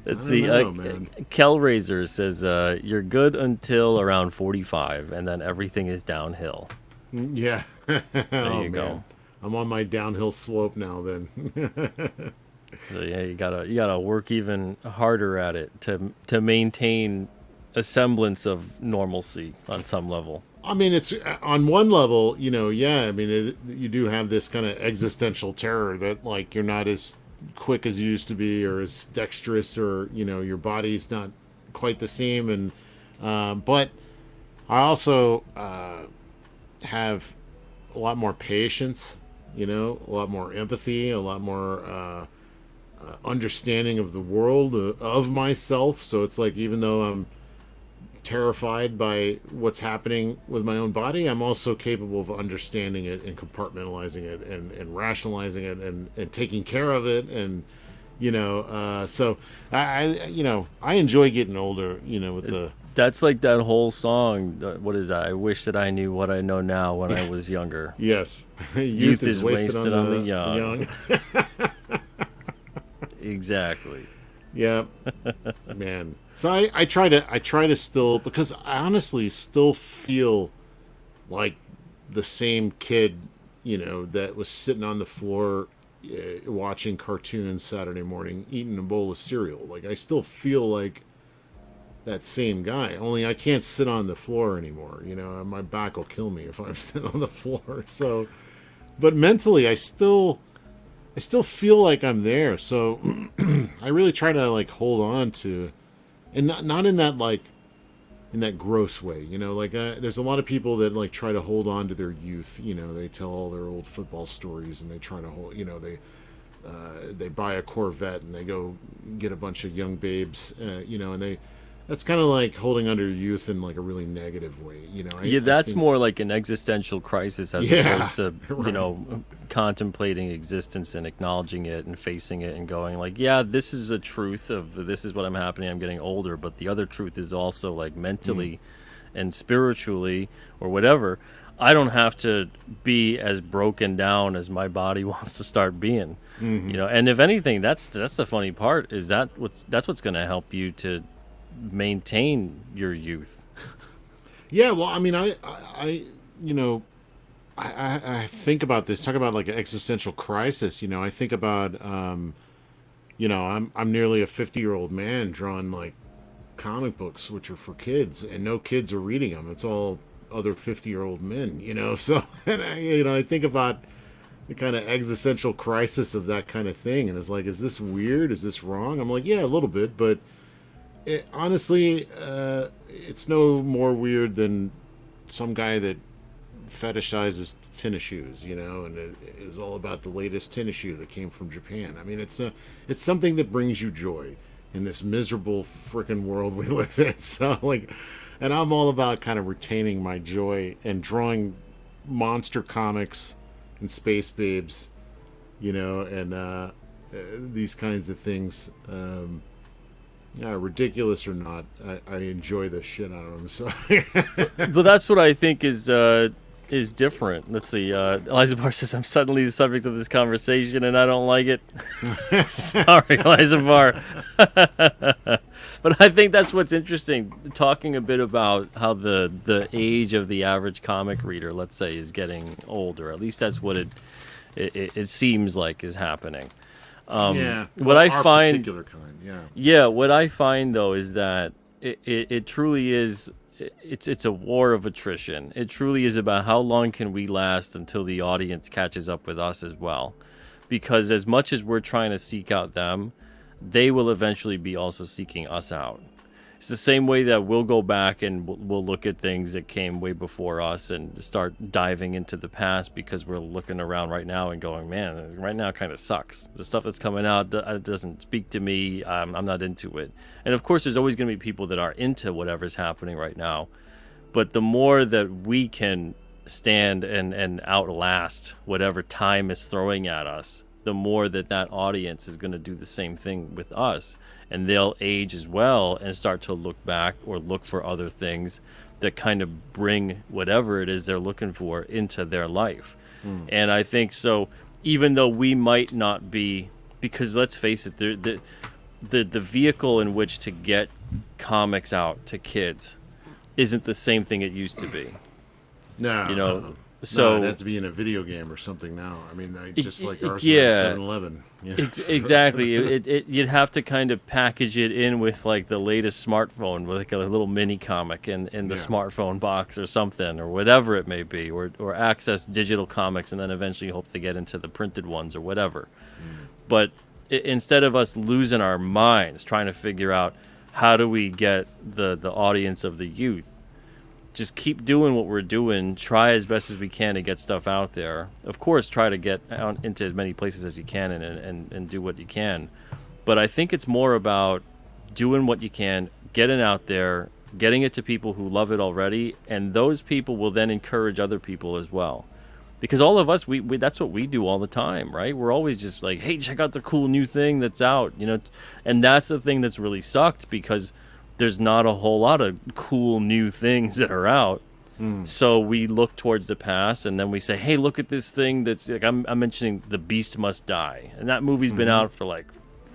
Let's see. Kelraiser says, you're good until around 45, and then everything is downhill. Yeah. There you go. I'm on my downhill slope now then. So yeah, you gotta work even harder at it to maintain a semblance of normalcy on some level. I mean, it's on one level, I mean, you do have this kind of existential terror that like you're not as quick as you used to be, or as dexterous, or your body's not quite the same. And but I also have a lot more patience, a lot more empathy, a lot more understanding of the world, of myself. So it's like, even though I'm terrified by what's happening with my own body, I'm also capable of understanding it and compartmentalizing it and rationalizing it and taking care of it. And so I enjoy getting older, with the That's like that whole song. What is that? I wish that I knew what I know now when I was younger. Yes. Youth is wasted on the young. Exactly. Yeah. Man. So I try to still, because I honestly still feel like the same kid, that was sitting on the floor watching cartoons Saturday morning, eating a bowl of cereal. Like, I still feel like that same guy, only I can't sit on the floor anymore. My back will kill me if I'm sitting on the floor. So, but mentally, I still feel like I'm there. So I really try to like hold on to, and not in that like, in that gross way, there's a lot of people that like try to hold on to their youth. They tell all their old football stories, and they try to hold, they buy a Corvette and they go get a bunch of young babes, and that's kind of like holding under youth in like a really negative way, That's more like an existential crisis as opposed to, right. Contemplating existence and acknowledging it and facing it and going like, yeah, this is a truth of this is what I'm happening. I'm getting older, but the other truth is also like mentally and spiritually or whatever, I don't have to be as broken down as my body wants to start being. Mm-hmm. You know, and if anything, that's the funny part, is that's what's going to help you to maintain your youth. Yeah, well, I mean, you know, I think about this. Talk about like an existential crisis. You know, I think about, you know, I'm nearly a 50-year-old man drawing like comic books, which are for kids, and no kids are reading them. It's all other 50-year-old men. You know, so and I think about the kind of existential crisis of that kind of thing, and it's like, is this weird? Is this wrong? I'm like, yeah, a little bit, but honestly, it's no more weird than some guy that fetishizes tennis shoes, you know, and it is all about the latest tennis shoe that came from Japan. I mean, it's something that brings you joy in this miserable freaking world we live in. So like, and I'm all about kind of retaining my joy and drawing monster comics and space babes, you know, and these kinds of things. Ridiculous or not, I enjoy the shit out of them. So, But that's what I think is different. Let's see. Eliza Barr says, "I'm suddenly the subject of this conversation, and I don't like it." Sorry, Eliza Barr. But I think that's what's interesting. Talking a bit about how the age of the average comic reader, let's say, is getting older. At least that's what it seems like is happening. yeah. What I find, particular kind, yeah. yeah, what I find though is that it truly is. It's a war of attrition. It truly is about how long can we last until the audience catches up with us as well. Because as much as we're trying to seek out them, they will eventually be also seeking us out. It's the same way that we'll go back and we'll look at things that came way before us and start diving into the past because we're looking around right now and going, man, right now kind of sucks. The stuff that's coming out doesn't speak to me. I'm not into it. And of course, there's always going to be people that are into whatever's happening right now. But the more that we can stand and outlast whatever time is throwing at us, the more that audience is going to do the same thing with us. And they'll age as well and start to look back or look for other things that kind of bring whatever it is they're looking for into their life. And I think so, even though we might not be, because let's face it, the vehicle in which to get comics out to kids isn't the same thing it used to be. No, You know, no. so No, it has to be in a video game or something now. I mean, just like ours yeah. 7-Eleven. Yeah. Exactly. You'd have to kind of package it in with like the latest smartphone, with like a little mini comic in the Yeah. smartphone box or something, or whatever it may be, or access digital comics and then eventually hope to get into the printed ones or whatever. But instead of us losing our minds trying to figure out how do we get the audience of the youth, just keep doing what we're doing, try as best as we can to get stuff out there. Of course, try to get out into as many places as you can and do what you can. But I think it's more about doing what you can, getting out there, getting it to people who love it already, and those people will then encourage other people as well. Because all of us, we that's what we do all the time, right? We're always just like, hey, check out the cool new thing that's out, you know? And that's the thing that's really sucked, because there's not a whole lot of cool new things that are out. So we look towards the past and then we say, hey, look at this thing that's like, I'm mentioning The Beast Must Die. And that movie's been out for like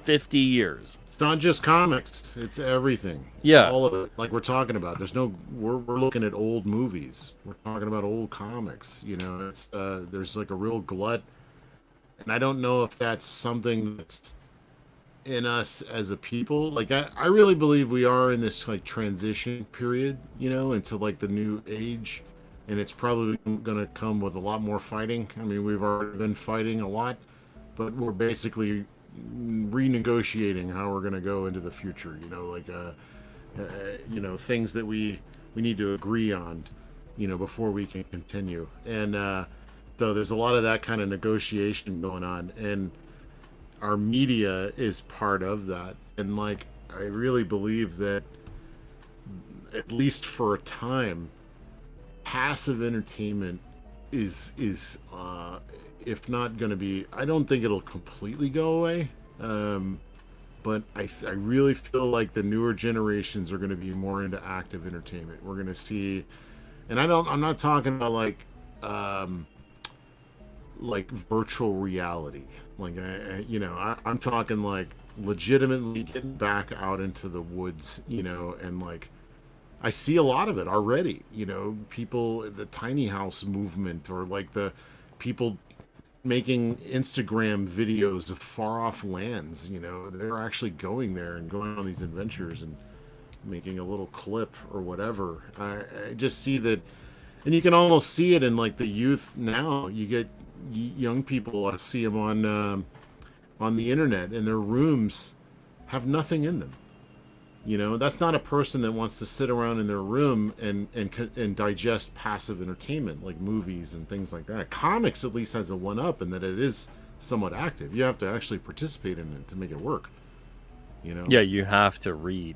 50 years. It's not just comics; it's everything. Yeah. It's all of it. Like we're talking about, we're looking at old movies. We're talking about old comics. You know, it's there's like a real glut, and I don't know if that's something that's in us as a people. Like I really believe we are in this like transition period, you know, into like the new age, and it's probably going to come with a lot more fighting. I mean, we've already been fighting a lot, but we're basically renegotiating how we're going to go into the future, you know, like you know, things that we need to agree on, you know, before we can continue. And so there's a lot of that kind of negotiation going on, and our media is part of that. And like, I really believe that, at least for a time, passive entertainment is if not going to be, I don't think it'll completely go away, But I really feel like the newer generations are going to be more into active entertainment. We're going to see, and I'm not talking about like virtual reality. Like I'm talking like legitimately getting back out into the woods, and like I see a lot of it already. People, the tiny house movement, or like the people making Instagram videos of far off lands. They're actually going there and going on these adventures and making a little clip or whatever. I just see that, and you can almost see it in like the youth now. You get young people. I see them on the internet, and their rooms have nothing in them. That's not a person that wants to sit around in their room and digest passive entertainment like movies and things like that. Comics at least has a one up in that it is somewhat active. You have to actually participate in it to make it work. Yeah, you have to read.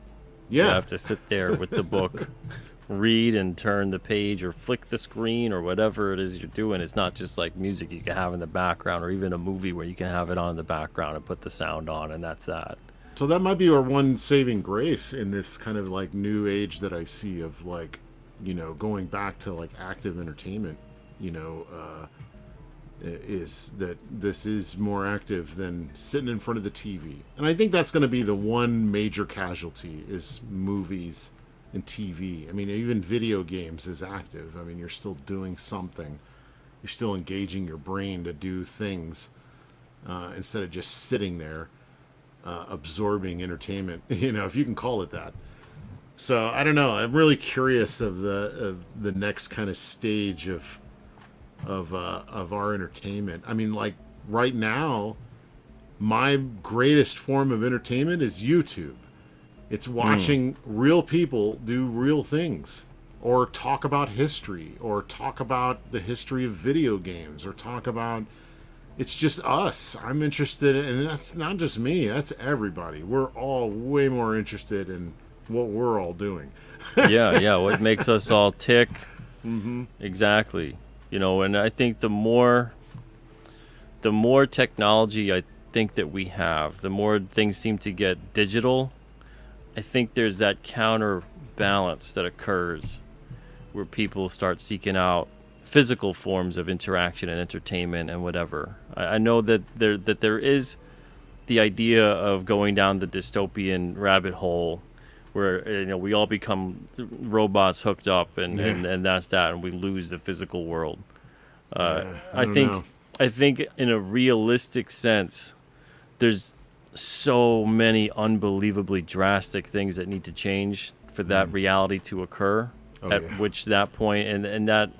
Yeah. You have to sit there with the book, read and turn the page or flick the screen or whatever it is you're doing. It's not just like music you can have in the background, or even a movie where you can have it on in the background and put the sound on, and that's that. So that might be our one saving grace in this kind of like new age that I see of like, going back to like active entertainment, is that this is more active than sitting in front of the TV. And I think that's going to be the one major casualty is movies and TV. I mean, even video games is active. I mean, you're still doing something. You're still engaging your brain to do things instead of just sitting there. Absorbing entertainment, if you can call it that. So I don't know. I'm really curious of the next kind of stage of our entertainment. I mean, like right now, my greatest form of entertainment is YouTube. It's watching real people do real things, or talk about history, or talk about the history of video games, or talk about. It's just us. I'm interested in, and that's not just me, that's everybody. We're all way more interested in what we're all doing. yeah, what makes us all tick. Mm-hmm. Exactly. And I think the more technology I think that we have, the more things seem to get digital. I think there's that counterbalance that occurs where people start seeking out physical forms of interaction and entertainment and whatever. I know that there is the idea of going down the dystopian rabbit hole where we all become robots hooked up and that's that, and we lose the physical world. I think in a realistic sense, there's so many unbelievably drastic things that need to change for that reality to occur. Which that point and that.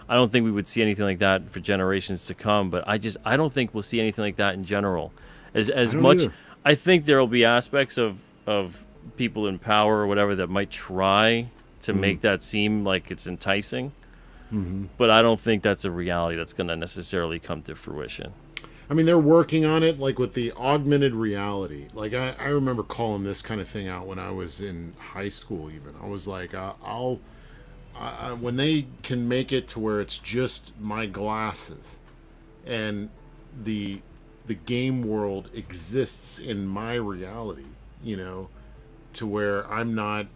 I don't think we would see anything like that for generations to come, but I don't think we'll see anything like that in general. As much either. I think there will be aspects of people in power or whatever that might try to make that seem like it's enticing. Mm-hmm. But I don't think that's a reality that's going to necessarily come to fruition. I mean, they're working on it, like with the augmented reality. Like I remember calling this kind of thing out when I was in high school. Even I was like, when they can make it to where it's just my glasses and the game world exists in my reality, to where I'm not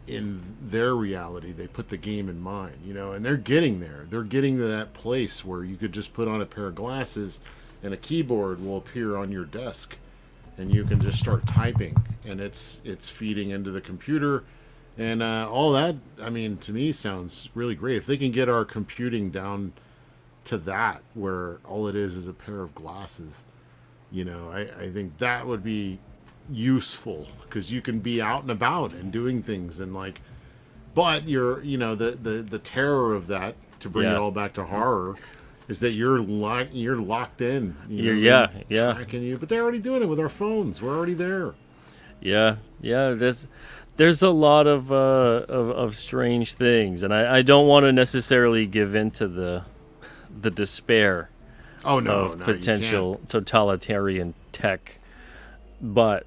in their reality. They put the game in mine, and they're getting there. They're getting to that place where you could just put on a pair of glasses and a keyboard will appear on your desk and you can just start typing, and it's feeding into the computer. And all that, I mean, to me sounds really great. If they can get our computing down to that, where all it is a pair of glasses, I think that would be useful, because you can be out and about and doing things, and like, but you're, the terror of that, to bring it all back to horror, is that you're locked in. Tracking you, but they're already doing it with our phones. We're already there. Yeah. There's a lot of strange things, and I don't want to necessarily give in to the despair of potential totalitarian tech, but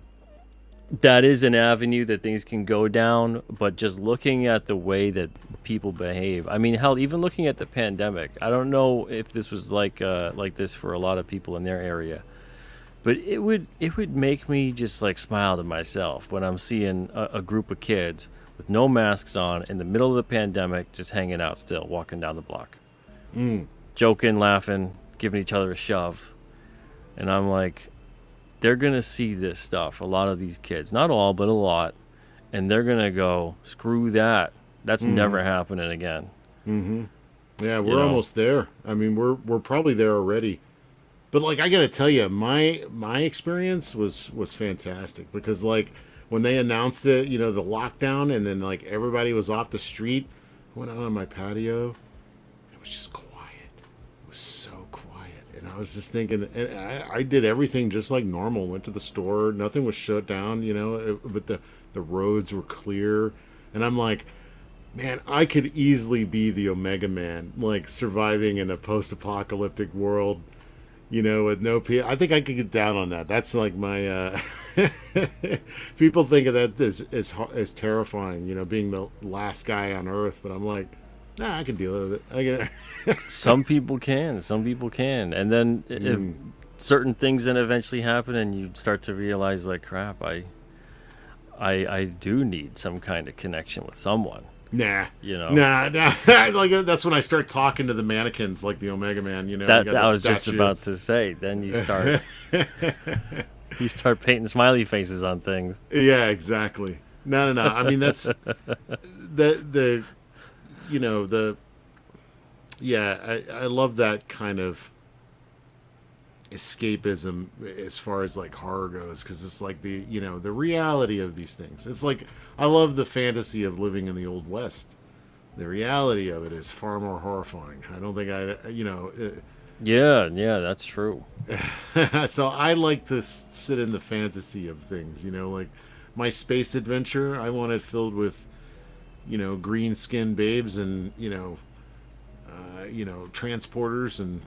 that is an avenue that things can go down. But just looking at the way that people behave, I mean, hell, even looking at the pandemic, I don't know if this was like this for a lot of people in their area. But it would make me just like smile to myself when I'm seeing a group of kids with no masks on in the middle of the pandemic, just hanging out still, walking down the block, joking, laughing, giving each other a shove. And I'm like, they're gonna see this stuff. A lot of these kids, not all, but a lot, and they're gonna go, screw that. That's never happening again. Yeah, we're almost there. I mean, we're probably there already. But like I gotta tell you, my experience was fantastic because like when they announced it, the lockdown, and then like everybody was off the street, I went out on my patio. It was just quiet. It was so quiet, and I was just thinking, and I did everything just like normal. Went to the store, nothing was shut down, but the roads were clear, and I'm like, man, I could easily be the Omega Man, like surviving in a post-apocalyptic world. With no people. I think I could get down on that. That's like my. People think of that as terrifying. Being the last guy on Earth. But I'm like, nah, I can deal with it. I can. Some people can. Some people can. And then if certain things then eventually happen, and you start to realize, like, crap, I do need some kind of connection with someone. Nah. Like that's when I start talking to the mannequins, like the Omega Man. That I was just about to say. Then you start, you start painting smiley faces on things. Yeah, exactly. No. I mean, that's I love that kind of escapism as far as like horror goes, because it's like the reality of these things. It's like I love the fantasy of living in the Old West. The reality of it is far more horrifying. I don't think yeah, that's true. So I like to sit in the fantasy of things, like my space adventure, I want it filled with green skinned babes and transporters and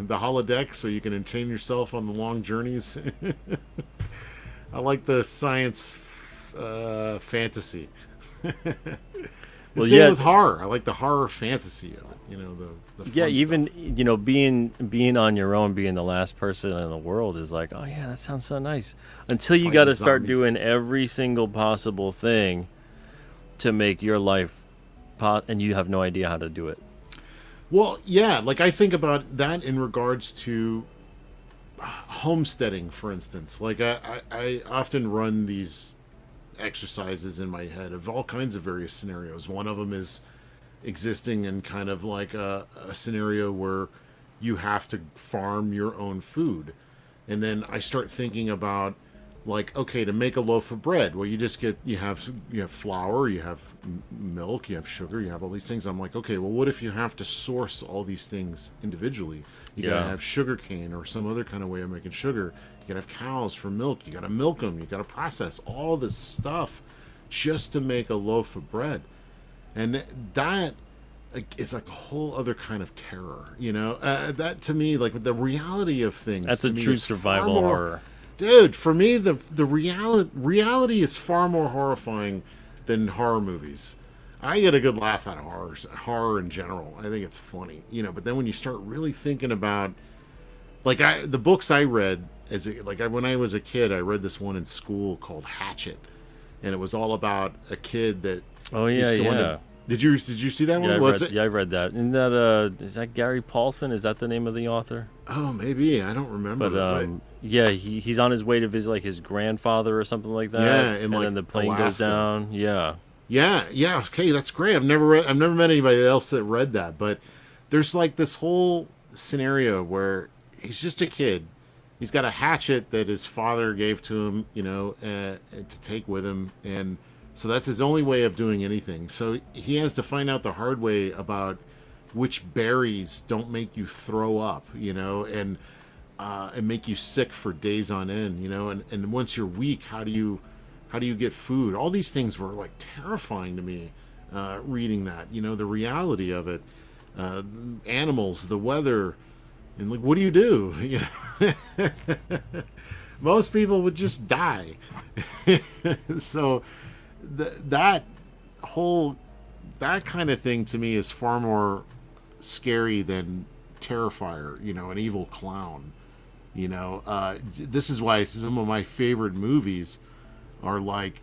the holodeck, so you can entertain yourself on the long journeys. I like the science fantasy. Same with horror. I like the horror fantasy of it. The yeah, even stuff. Being on your own, being the last person in the world is like, oh yeah, that sounds so nice. Until you got to start doing every single possible thing to make your life and you have no idea how to do it. Well, yeah, like I think about that in regards to homesteading, for instance. Like I often run these exercises in my head of all kinds of various scenarios. One of them is existing in kind of like a scenario where you have to farm your own food. And then I start thinking about, like, okay, to make a loaf of bread, well, you have flour, you have milk, you have sugar, you have all these things. I'm like, okay, well, what if you have to source all these things individually? You gotta have sugar cane or some other kind of way of making sugar. You gotta have cows for milk. You gotta milk them. You gotta process all this stuff just to make a loaf of bread. And that is like a whole other kind of terror, that to me, like the reality of things. That's a true survival horror. Dude, for me, the reality is far more horrifying than horror movies. I get a good laugh out of horror in general. I think it's funny, But then when you start really thinking about, like, the books I read when I was a kid, I read this one in school called Hatchet, and it was all about a kid that. Oh yeah. Did you see that one? I read that. Isn't that is that Gary Paulson? Is that the name of the author? Oh, maybe. I don't remember. But yeah, he's on his way to visit like his grandfather or something like that. Yeah, and like then the plane Alaska. goes down. Yeah. Yeah. Okay, that's great. I've never met anybody else that read that, but there's like this whole scenario where he's just a kid. He's got a hatchet that his father gave to him, to take with him, and so that's his only way of doing anything. So he has to find out the hard way about which berries don't make you throw up, and make you sick for days on end, and once you're weak, how do you get food? All these things were like terrifying to me, reading that, the reality of it, animals, the weather, and like, what do you do? Most people would just die. So that kind of thing to me is far more scary than Terrifier, an evil clown. This is why some of my favorite movies are like,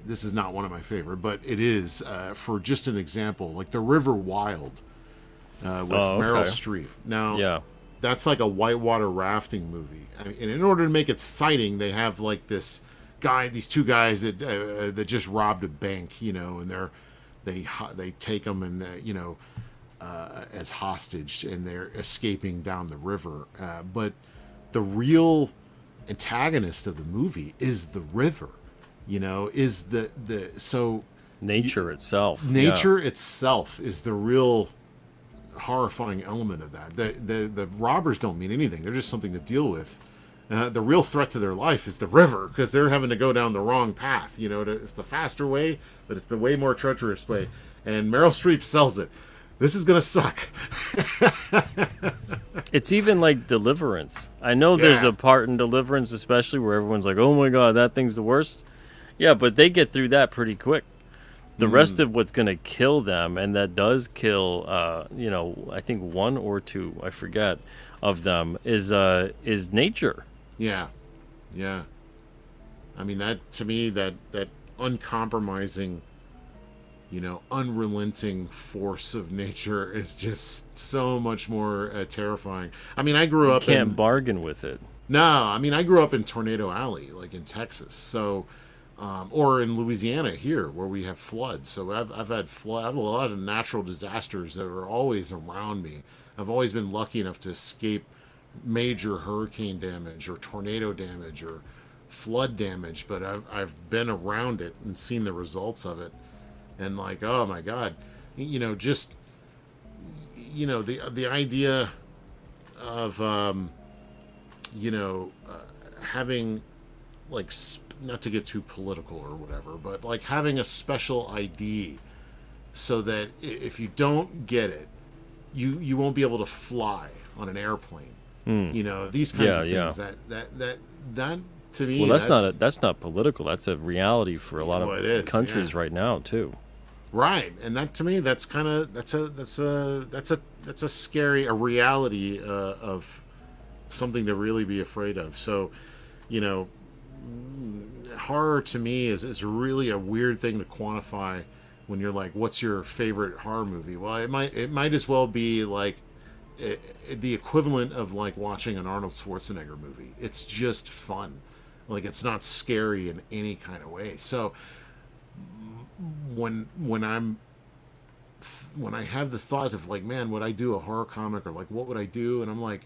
this is not one of my favorite, but it is, for just an example, like The River Wild, with Meryl Okay. Streep. Now, Yeah. that's like a whitewater rafting movie. I mean, and in order to make it exciting, they have like these two guys that just robbed a bank, and they take them and as hostage, and they're escaping down the river. But the real antagonist of the movie is the river. Is the so Nature itself. nature itself is the real horrifying element of that. The robbers don't mean anything; they're just something to deal with. The real threat to their life is the river, because they're having to go down the wrong path. It's the faster way, but it's the way more treacherous way. And Meryl Streep sells it. This is gonna suck. It's even like Deliverance. I know there's Yeah. a part in Deliverance, especially where everyone's like, "Oh my god, that thing's the worst." Yeah, but they get through that pretty quick. The rest of what's going to kill them, and that does kill, I think one or two, I forget, of them is nature. Yeah, yeah. I mean, that to me, that uncompromising, unrelenting force of nature is just so much more terrifying. I mean, I grew up Can't in bargain with it. no, I mean, I grew up in Tornado Alley, like in Texas, so or in Louisiana here, where we have floods. So I've had flood. I have a lot of natural disasters that are always around me. I've always been lucky enough to escape major hurricane damage or tornado damage or flood damage, but I've been around it and seen the results of it, and like, oh my god, just the idea of having like not to get too political or whatever, but like having a special ID so that if you don't get it, you won't be able to fly on an airplane. These kinds of Yeah. things that to me, Well, that's not political. That's a reality for a lot Well, it of is, countries yeah. right now too. right. And that to me, that's kind of that's a scary a reality of something to really be afraid of. So, you know, horror to me is really a weird thing to quantify when you're like, what's your favorite horror movie? Well, it might as well be like the equivalent of like watching an Arnold Schwarzenegger movie. It's just fun. Like, it's not scary in any kind of way. So when I have the thought of like, man, would I do a horror comic, or like what would I do? And I'm like,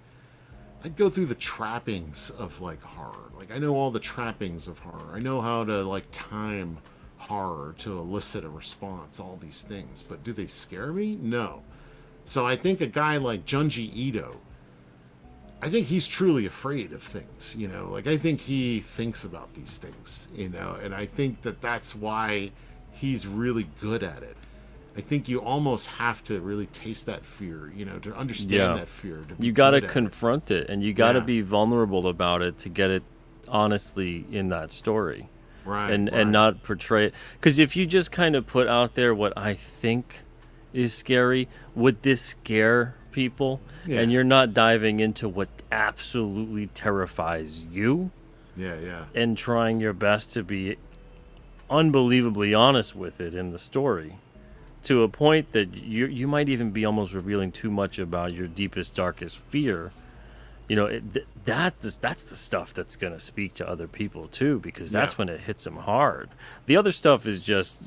I'd go through the trappings of like horror. Like, I know all the trappings of horror. I know how to like time horror to elicit a response, all these things. But do they scare me? No. So I think a guy like Junji Ito, I think he's truly afraid of things, you know? Like, I think he thinks about these things, you know? And I think that that's why he's really good at it. I think you almost have to really taste that fear, you know, to understand that fear. To be You got to good at it. confront it, and you got to Yeah. be vulnerable about it to get it honestly in that story. Right, and right. not portray it, because if you just kind of put out there what I think is scary, would this scare people? Yeah. And you're not diving into what absolutely terrifies you, Yeah. and trying your best to be unbelievably honest with it in the story, to a point that you might even be almost revealing too much about your deepest, darkest fear. You know, that's the stuff that's going to speak to other people too, because that's Yeah. when it hits them hard. The other stuff is just,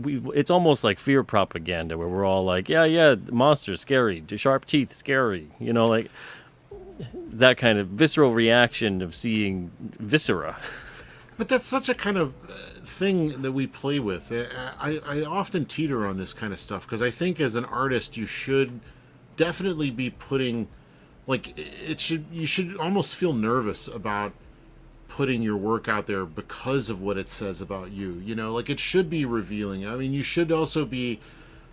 it's almost like fear propaganda, where we're all like, yeah, monsters scary, sharp teeth scary, you know, like that kind of visceral reaction of seeing viscera. But that's such a kind of thing that we play with. I often teeter on this kind of stuff because I think as an artist you should definitely be putting, like, you should almost feel nervous about putting your work out there because of what it says about you. You know, like, it should be revealing. I mean, you should also be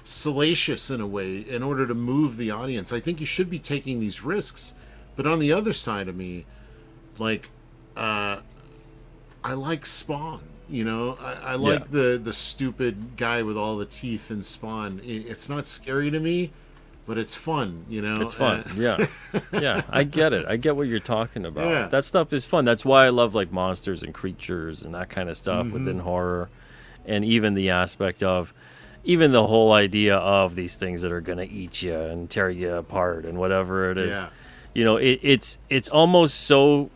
salacious in a way in order to move the audience. I think you should be taking these risks. But on the other side of me, like, I like Spawn. You know, I like the stupid guy with all the teeth in Spawn. It's not scary to me, but it's fun, you know. It's fun. Yeah. Yeah, I get it. I get what you're talking about. Yeah. That stuff is fun. That's why I love like monsters and creatures and that kind of stuff within horror, and even the aspect of even the whole idea of these things that are going to eat you and tear you apart and whatever it is. Yeah. You know, it's almost so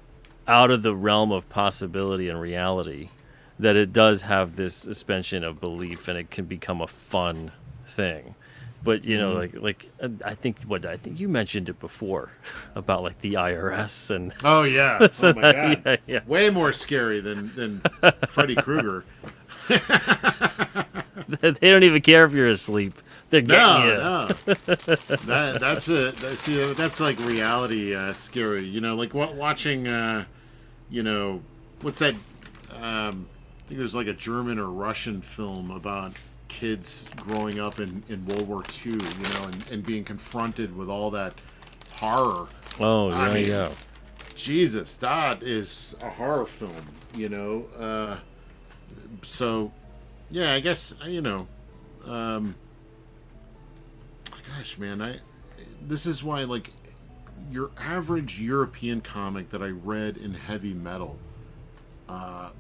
out of the realm of possibility and reality that it does have this suspension of belief, and it can become a fun thing. But you know, I think you mentioned it before about like the IRS and Oh yeah. Oh my god. yeah, yeah. Way more scary than Freddy Krueger. They don't even care if you're asleep. They're getting you. No. That's it. That's like reality scary. You know, like watching. You know, what's that? I think there's like a German or Russian film about kids growing up in World War II. You know, and being confronted with all that horror. Oh yeah, I mean, yeah. Jesus, that is a horror film. You know. So, yeah, I guess you know. Gosh, man, this is why, like, your average European comic that I read in heavy metal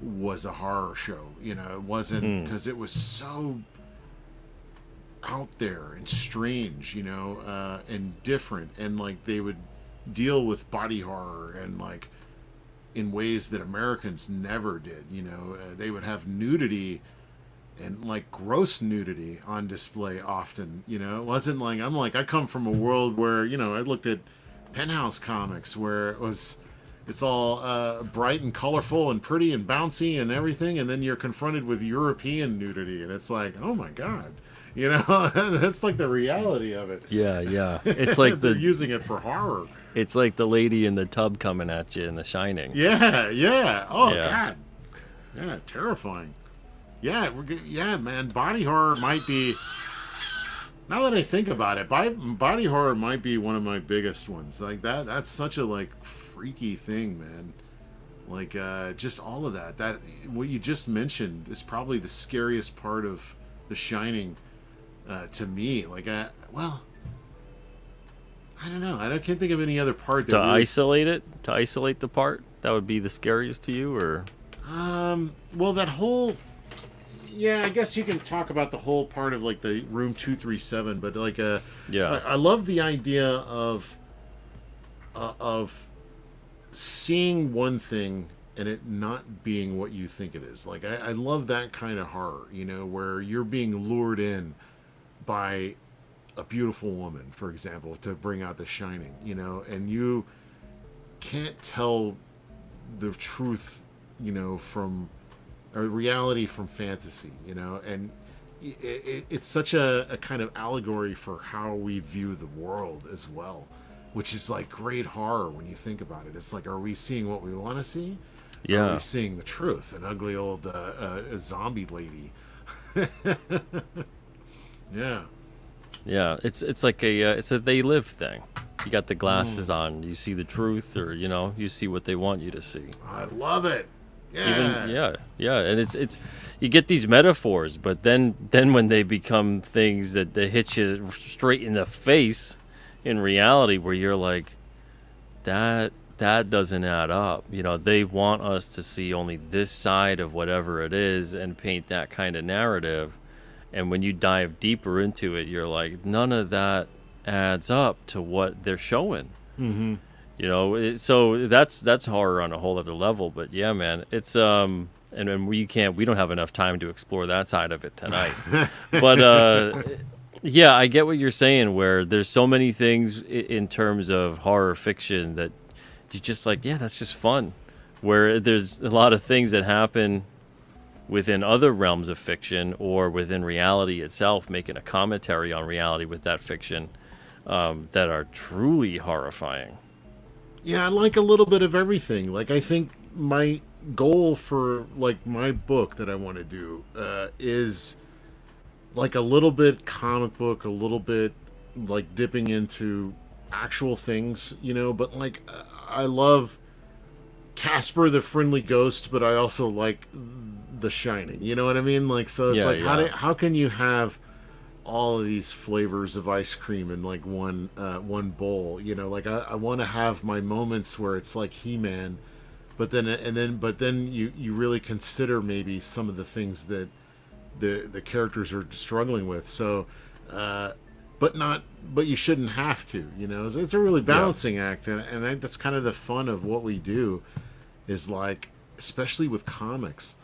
was a horror show. You know, it wasn't because it was so out there and strange, you know, and different, and like they would deal with body horror and like in ways that Americans never did. You know, they would have nudity. And like gross nudity on display often, you know. It wasn't like I come from a world where, you know, I looked at Penthouse comics where it's all bright and colorful and pretty and bouncy and everything, and then you're confronted with European nudity, and it's like, oh my god, you know. That's like the reality of it. Yeah, yeah. It's like they're using it for horror. It's like the lady in the tub coming at you in The Shining. Yeah, yeah. Oh Yeah. god, yeah, terrifying. Yeah, man. Body horror might be. Now that I think about it, body horror might be one of my biggest ones. Like that. That's such a like freaky thing, man. Like just all of that. That what you just mentioned is probably the scariest part of The Shining to me. Like, well, I don't know. I can't think of any other part that To really isolate it, to isolate the part, that would be the scariest to you, or well, that whole. Yeah, I guess you can talk about the whole part of like the room 237, but like yeah, I love the idea of seeing one thing and it not being what you think it is. Like I love that kind of horror, you know, where you're being lured in by a beautiful woman, for example, to bring out The Shining, you know, and you can't tell the truth, you know, from or reality from fantasy, you know, and it's such a kind of allegory for how we view the world as well, which is like great horror when you think about it. It's like, are we seeing what we want to see? yeah. Are we seeing the truth? An ugly old zombie lady. Yeah. Yeah, it's like it's a they live thing. You got the glasses on, you see the truth, or you know, you see what they want you to see. I love it. Yeah. Yeah, and it's you get these metaphors, but then when they become things that they hit you straight in the face in reality, where you're like, that doesn't add up. You know, they want us to see only this side of whatever it is and paint that kind of narrative. And when you dive deeper into it, you're like, none of that adds up to what they're showing. Mm-hmm. You know, so that's horror on a whole other level. But yeah, man, it's and we don't have enough time to explore that side of it tonight. But yeah, I get what you're saying. Where there's so many things in terms of horror fiction that you just like, yeah, that's just fun. Where there's a lot of things that happen within other realms of fiction or within reality itself, making a commentary on reality with that fiction that are truly horrifying. Yeah, I like a little bit of everything. Like, I think my goal for, like, my book that I want to do is, like, a little bit comic book, a little bit, like, dipping into actual things, you know? But, like, I love Casper the Friendly Ghost, but I also like The Shining. You know what I mean? Like, so it's Yeah, like, yeah. how can you have all of these flavors of ice cream in like one bowl. You know, like I want to have my moments where it's like He-Man, but then you really consider maybe some of the things that the characters are struggling with. So, but you shouldn't have to. You know, it's a really balancing act, and that's kind of the fun of what we do. Is like, especially with comics,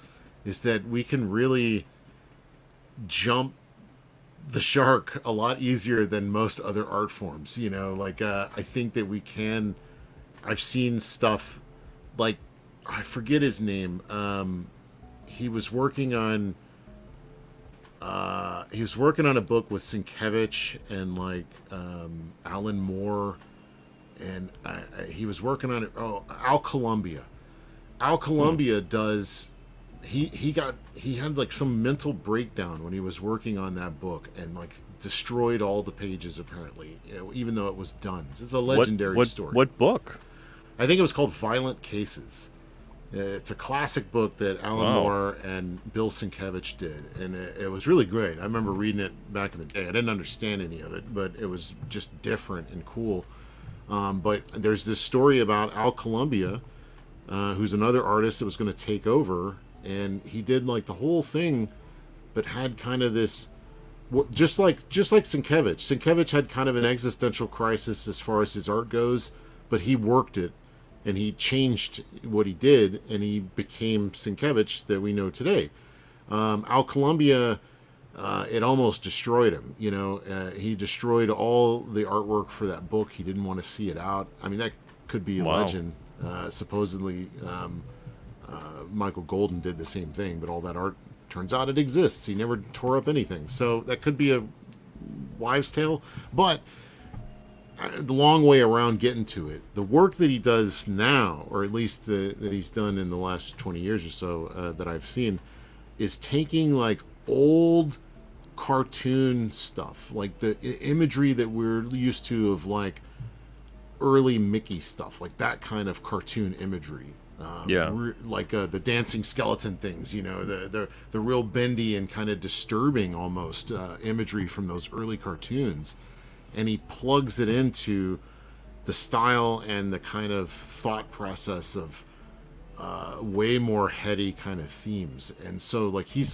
is that we can really jump the shark a lot easier than most other art forms. You know, like I think that we can. I've seen stuff like, I forget his name. He was working on a book with Sienkiewicz and like Alan Moore, and he was working on it. Oh, Al Columbia. Al Columbia does. He had like some mental breakdown when he was working on that book, and like destroyed all the pages apparently, even though it was done. It's a legendary story. What book? I think it was called Violent Cases. It's a classic book that Alan Moore and Bill Sienkiewicz did, and it was really great. I remember reading it back in the day. I didn't understand any of it, but it was just different and cool. But there's this story about Al Columbia, who's another artist that was going to take over, and he did like the whole thing, but had kind of this, just like Sienkiewicz. Sienkiewicz had kind of an existential crisis as far as his art goes, but he worked it, and he changed what he did, and he became Sienkiewicz that we know today. Al Columbia, it almost destroyed him. You know, he destroyed all the artwork for that book. He didn't want to see it out. I mean, that could be a legend. Supposedly, Michael Golden did the same thing, but all that art, turns out it exists. He never tore up anything. So that could be a wives' tale, but the long way around getting to it. The work that he does now, or at least that he's done in the last 20 years or so that I've seen, is taking like old cartoon stuff, like the imagery that we're used to of like early Mickey stuff, like that kind of cartoon imagery. Like the dancing skeleton things, you know, the real bendy and kind of disturbing almost imagery from those early cartoons. And he plugs it into the style and the kind of thought process of way more heady kind of themes. And so like he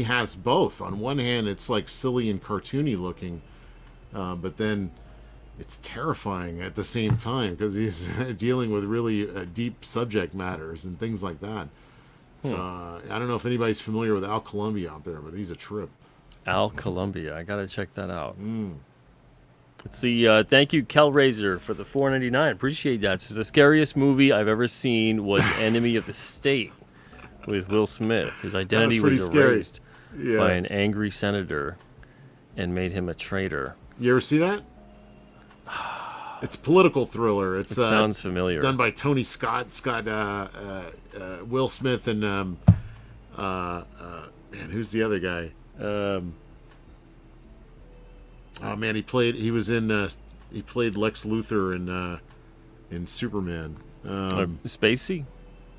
has both. On one hand, it's like silly and cartoony looking, but then it's terrifying at the same time because he's dealing with really deep subject matters and things like that. So I don't know if anybody's familiar with Al Columbia out there, but he's a trip. Al Columbia, I gotta check that out. Let's see. Thank you, Kelraiser, for the $4.99. Appreciate that. So the scariest movie I've ever seen was Enemy of the State with Will Smith. His identity was erased by an angry senator and made him a traitor. You ever see that? It's a political thriller. It sounds familiar. Done by Tony Scott. It's got Will Smith and man, who's the other guy? Oh man, he played Lex Luthor in Superman. Spacey?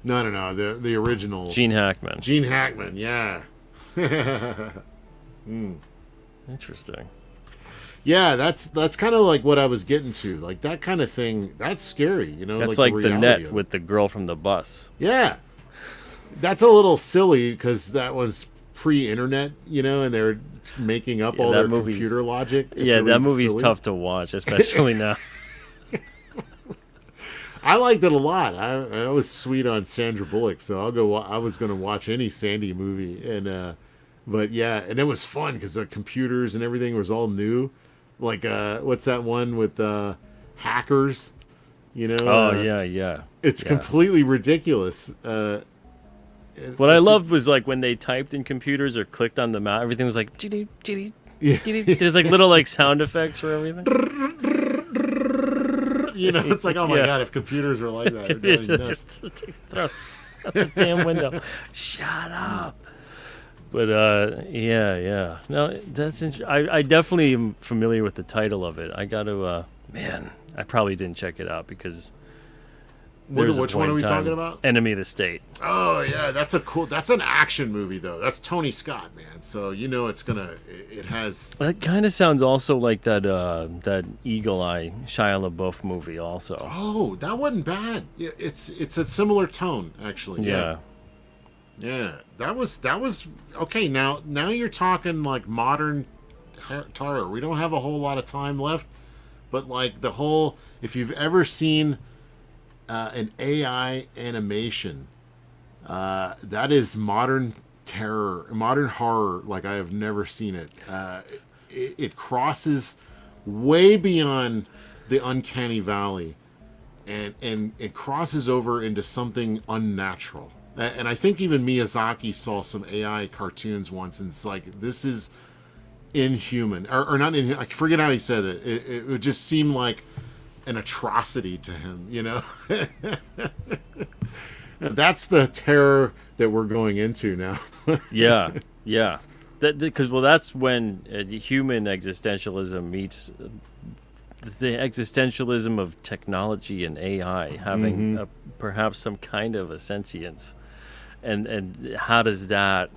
No, the original. Gene Hackman. Gene Hackman, yeah. Interesting. Yeah, that's kind of like what I was getting to. Like that kind of thing, that's scary, you know. That's like the net with the girl from the bus. Yeah. That's a little silly because that was pre-internet, you know, and they're making up all their computer logic. It's really that movie's silly. Tough to watch, especially now. I liked it a lot. I was sweet on Sandra Bullock, so I was going to watch any Sandy movie, and but yeah, and it was fun because the computers and everything was all new. Like what's that one with hackers? You know? Oh yeah. It's completely ridiculous. What I loved was like when they typed in computers or clicked on the mouse, everything was like chitty chitty. There's like little like sound effects for everything. You know, it's like, oh my god, if computers were like that, it'd be nuts. Throw out the damn window. Shut up. But yeah. No, that's I definitely am familiar with the title of it. I got to man, I probably didn't check it out because Which one are we talking about? Enemy of the State. Oh yeah, that's an action movie though. That's Tony Scott, man. So it has. That kind of sounds also like that Eagle Eye Shia LaBeouf movie also. Oh, that wasn't bad. Yeah, it's a similar tone actually. Yeah. Yeah, that was okay. Now you're talking like modern horror. We don't have a whole lot of time left, but like if you've ever seen an AI animation, that is modern horror like I have never seen it. It crosses way beyond the uncanny valley, and it crosses over into something unnatural. And I think even Miyazaki saw some AI cartoons once, and it's like, this is inhuman. Or not inhuman. I forget how he said it. It would just seem like an atrocity to him, you know? That's the terror that we're going into now. Yeah. Because that's when human existentialism meets the existentialism of technology and AI having perhaps some kind of a sentience. And how does that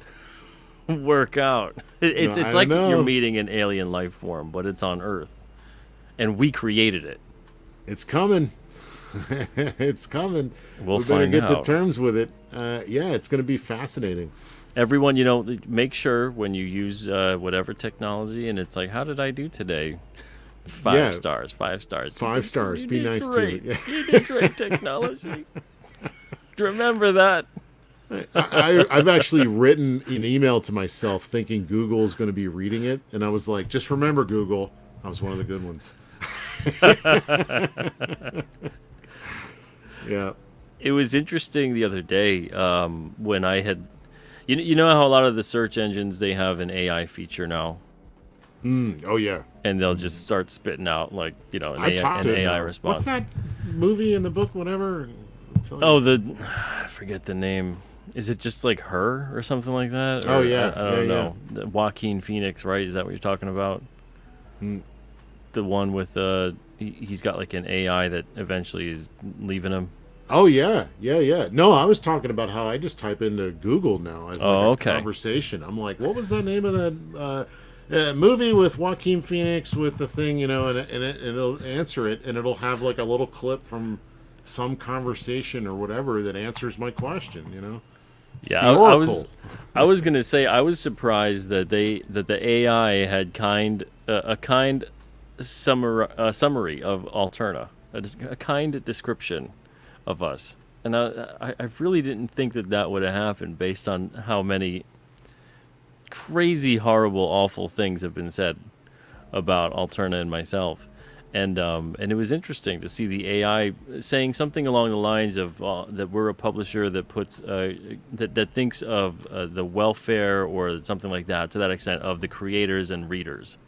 work out? It's like you're meeting an alien life form, but it's on Earth, and we created it. It's coming. It's coming. We'll we better find get out. to terms with it. Yeah, it's going to be fascinating. Everyone, make sure when you use whatever technology, and it's like, how did I do today? 5 stars. 5 stars. 5 stars. Be nice great. to it. You did great, technology. Remember that. I've actually written an email to myself thinking Google is going to be reading it, and I was like, just remember, Google, I was one of the good ones. Yeah. It was interesting the other day when I had, you know how a lot of the search engines, they have an AI feature now. Oh yeah. And they'll just start spitting out like an AI response. What's that movie in the book? Whatever. Oh, I forget the name. Is it just like Her or something like that? Or, oh yeah. I don't know. Yeah. Joaquin Phoenix, right? Is that what you're talking about? The one with he's got like an AI that eventually is leaving him. Oh yeah. No, I was talking about how I just type into Google now as a conversation. I'm like, what was the name of that movie with Joaquin Phoenix with the thing, and it'll answer it, and it'll have like a little clip from some conversation or whatever that answers my question. It's yeah, I was gonna say I was surprised that the AI had a kind summary of Alterna, a kind description of us, and I really didn't think that would have happened based on how many crazy, horrible, awful things have been said about Alterna and myself. And it was interesting to see the AI saying something along the lines of that we're a publisher that puts that thinks of the welfare or something like that, to that extent, of the creators and readers.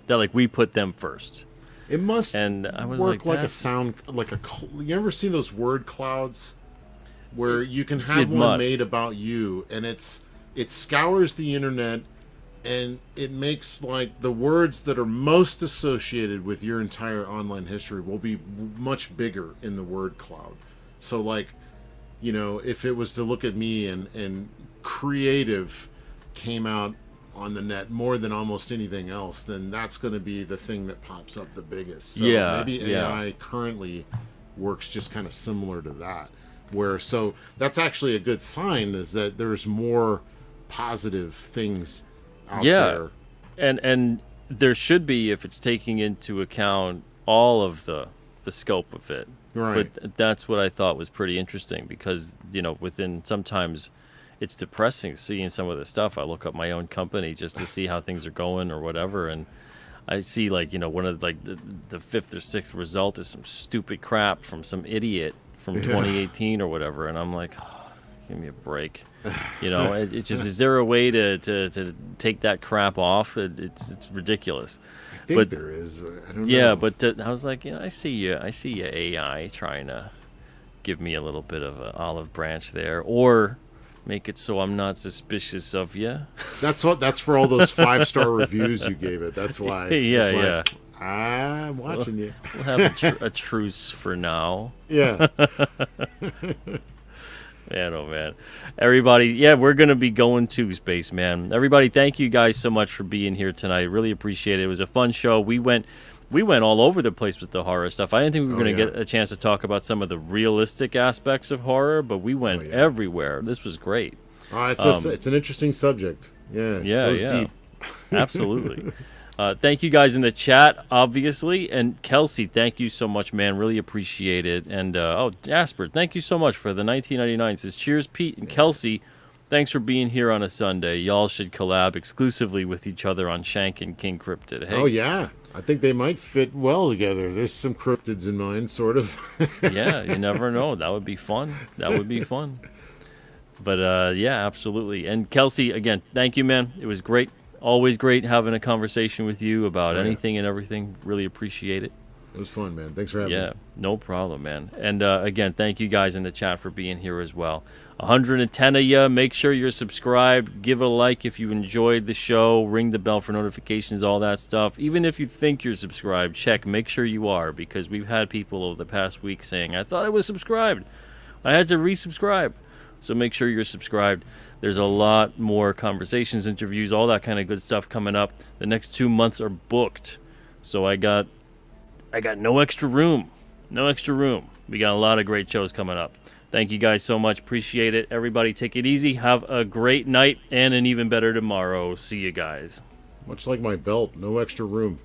That like we put them first. It must and I was work like a sound, like you ever see those word clouds where you can have one made about you, and it scours the internet. And it makes like the words that are most associated with your entire online history will be much bigger in the word cloud. So like, if it was to look at me and creative came out on the net more than almost anything else, then that's going to be the thing that pops up the biggest. So maybe AI currently works just kind of similar to that. So that's actually a good sign, is that there's more positive things out there. And there should be, if it's taking into account all of the scope of it. Right. But that's what I thought was pretty interesting, because within sometimes it's depressing seeing some of the stuff. I look up my own company just to see how things are going or whatever, and I see like one of like the fifth or sixth result is some stupid crap from some idiot from 2018 or whatever, and I'm like, give me a break. It just, is there a way to take that crap off? It's ridiculous. I think there is. But I don't know. Yeah, but I was like, I see you AI trying to give me a little bit of an olive branch there, or make it so I'm not suspicious of you. That's for all those 5-star reviews you gave it. That's why. Yeah. I'm watching you. We'll have a truce for now. Yeah. Man, oh man. Everybody, yeah, we're going to be going to Spaceman. Everybody, thank you guys so much for being here tonight. Really appreciate it. It was a fun show. We went all over the place with the horror stuff. I didn't think we were going to get a chance to talk about some of the realistic aspects of horror, but we went everywhere. This was great. It's an interesting subject. Yeah. It goes deep. Absolutely. Thank you guys in the chat, obviously. And Kelsey, thank you so much, man. Really appreciate it. And, Jasper, thank you so much for the 1999. Says, cheers, Pete and Kelsey. Thanks for being here on a Sunday. Y'all should collab exclusively with each other on Shank and King Cryptid. Hey. Oh, yeah. I think they might fit well together. There's some cryptids in mine, sort of. Yeah, you never know. That would be fun. But, yeah, absolutely. And Kelsey, again, thank you, man. It was great. Always great having a conversation with you about anything and everything. Really appreciate it. It was fun, man. Thanks for having me. Yeah, no problem, man. And again, thank you guys in the chat for being here as well. 110 of you. Make sure you're subscribed. Give a like if you enjoyed the show. Ring the bell for notifications, all that stuff. Even if you think you're subscribed, check. Make sure you are, because we've had people over the past week saying, I thought I was subscribed. I had to resubscribe. So make sure you're subscribed. There's a lot more conversations, interviews, all that kind of good stuff coming up. The next 2 months are booked. So I got no extra room. No extra room. We got a lot of great shows coming up. Thank you guys so much. Appreciate it. Everybody take it easy. Have a great night and an even better tomorrow. See you guys. Much like my belt, no extra room.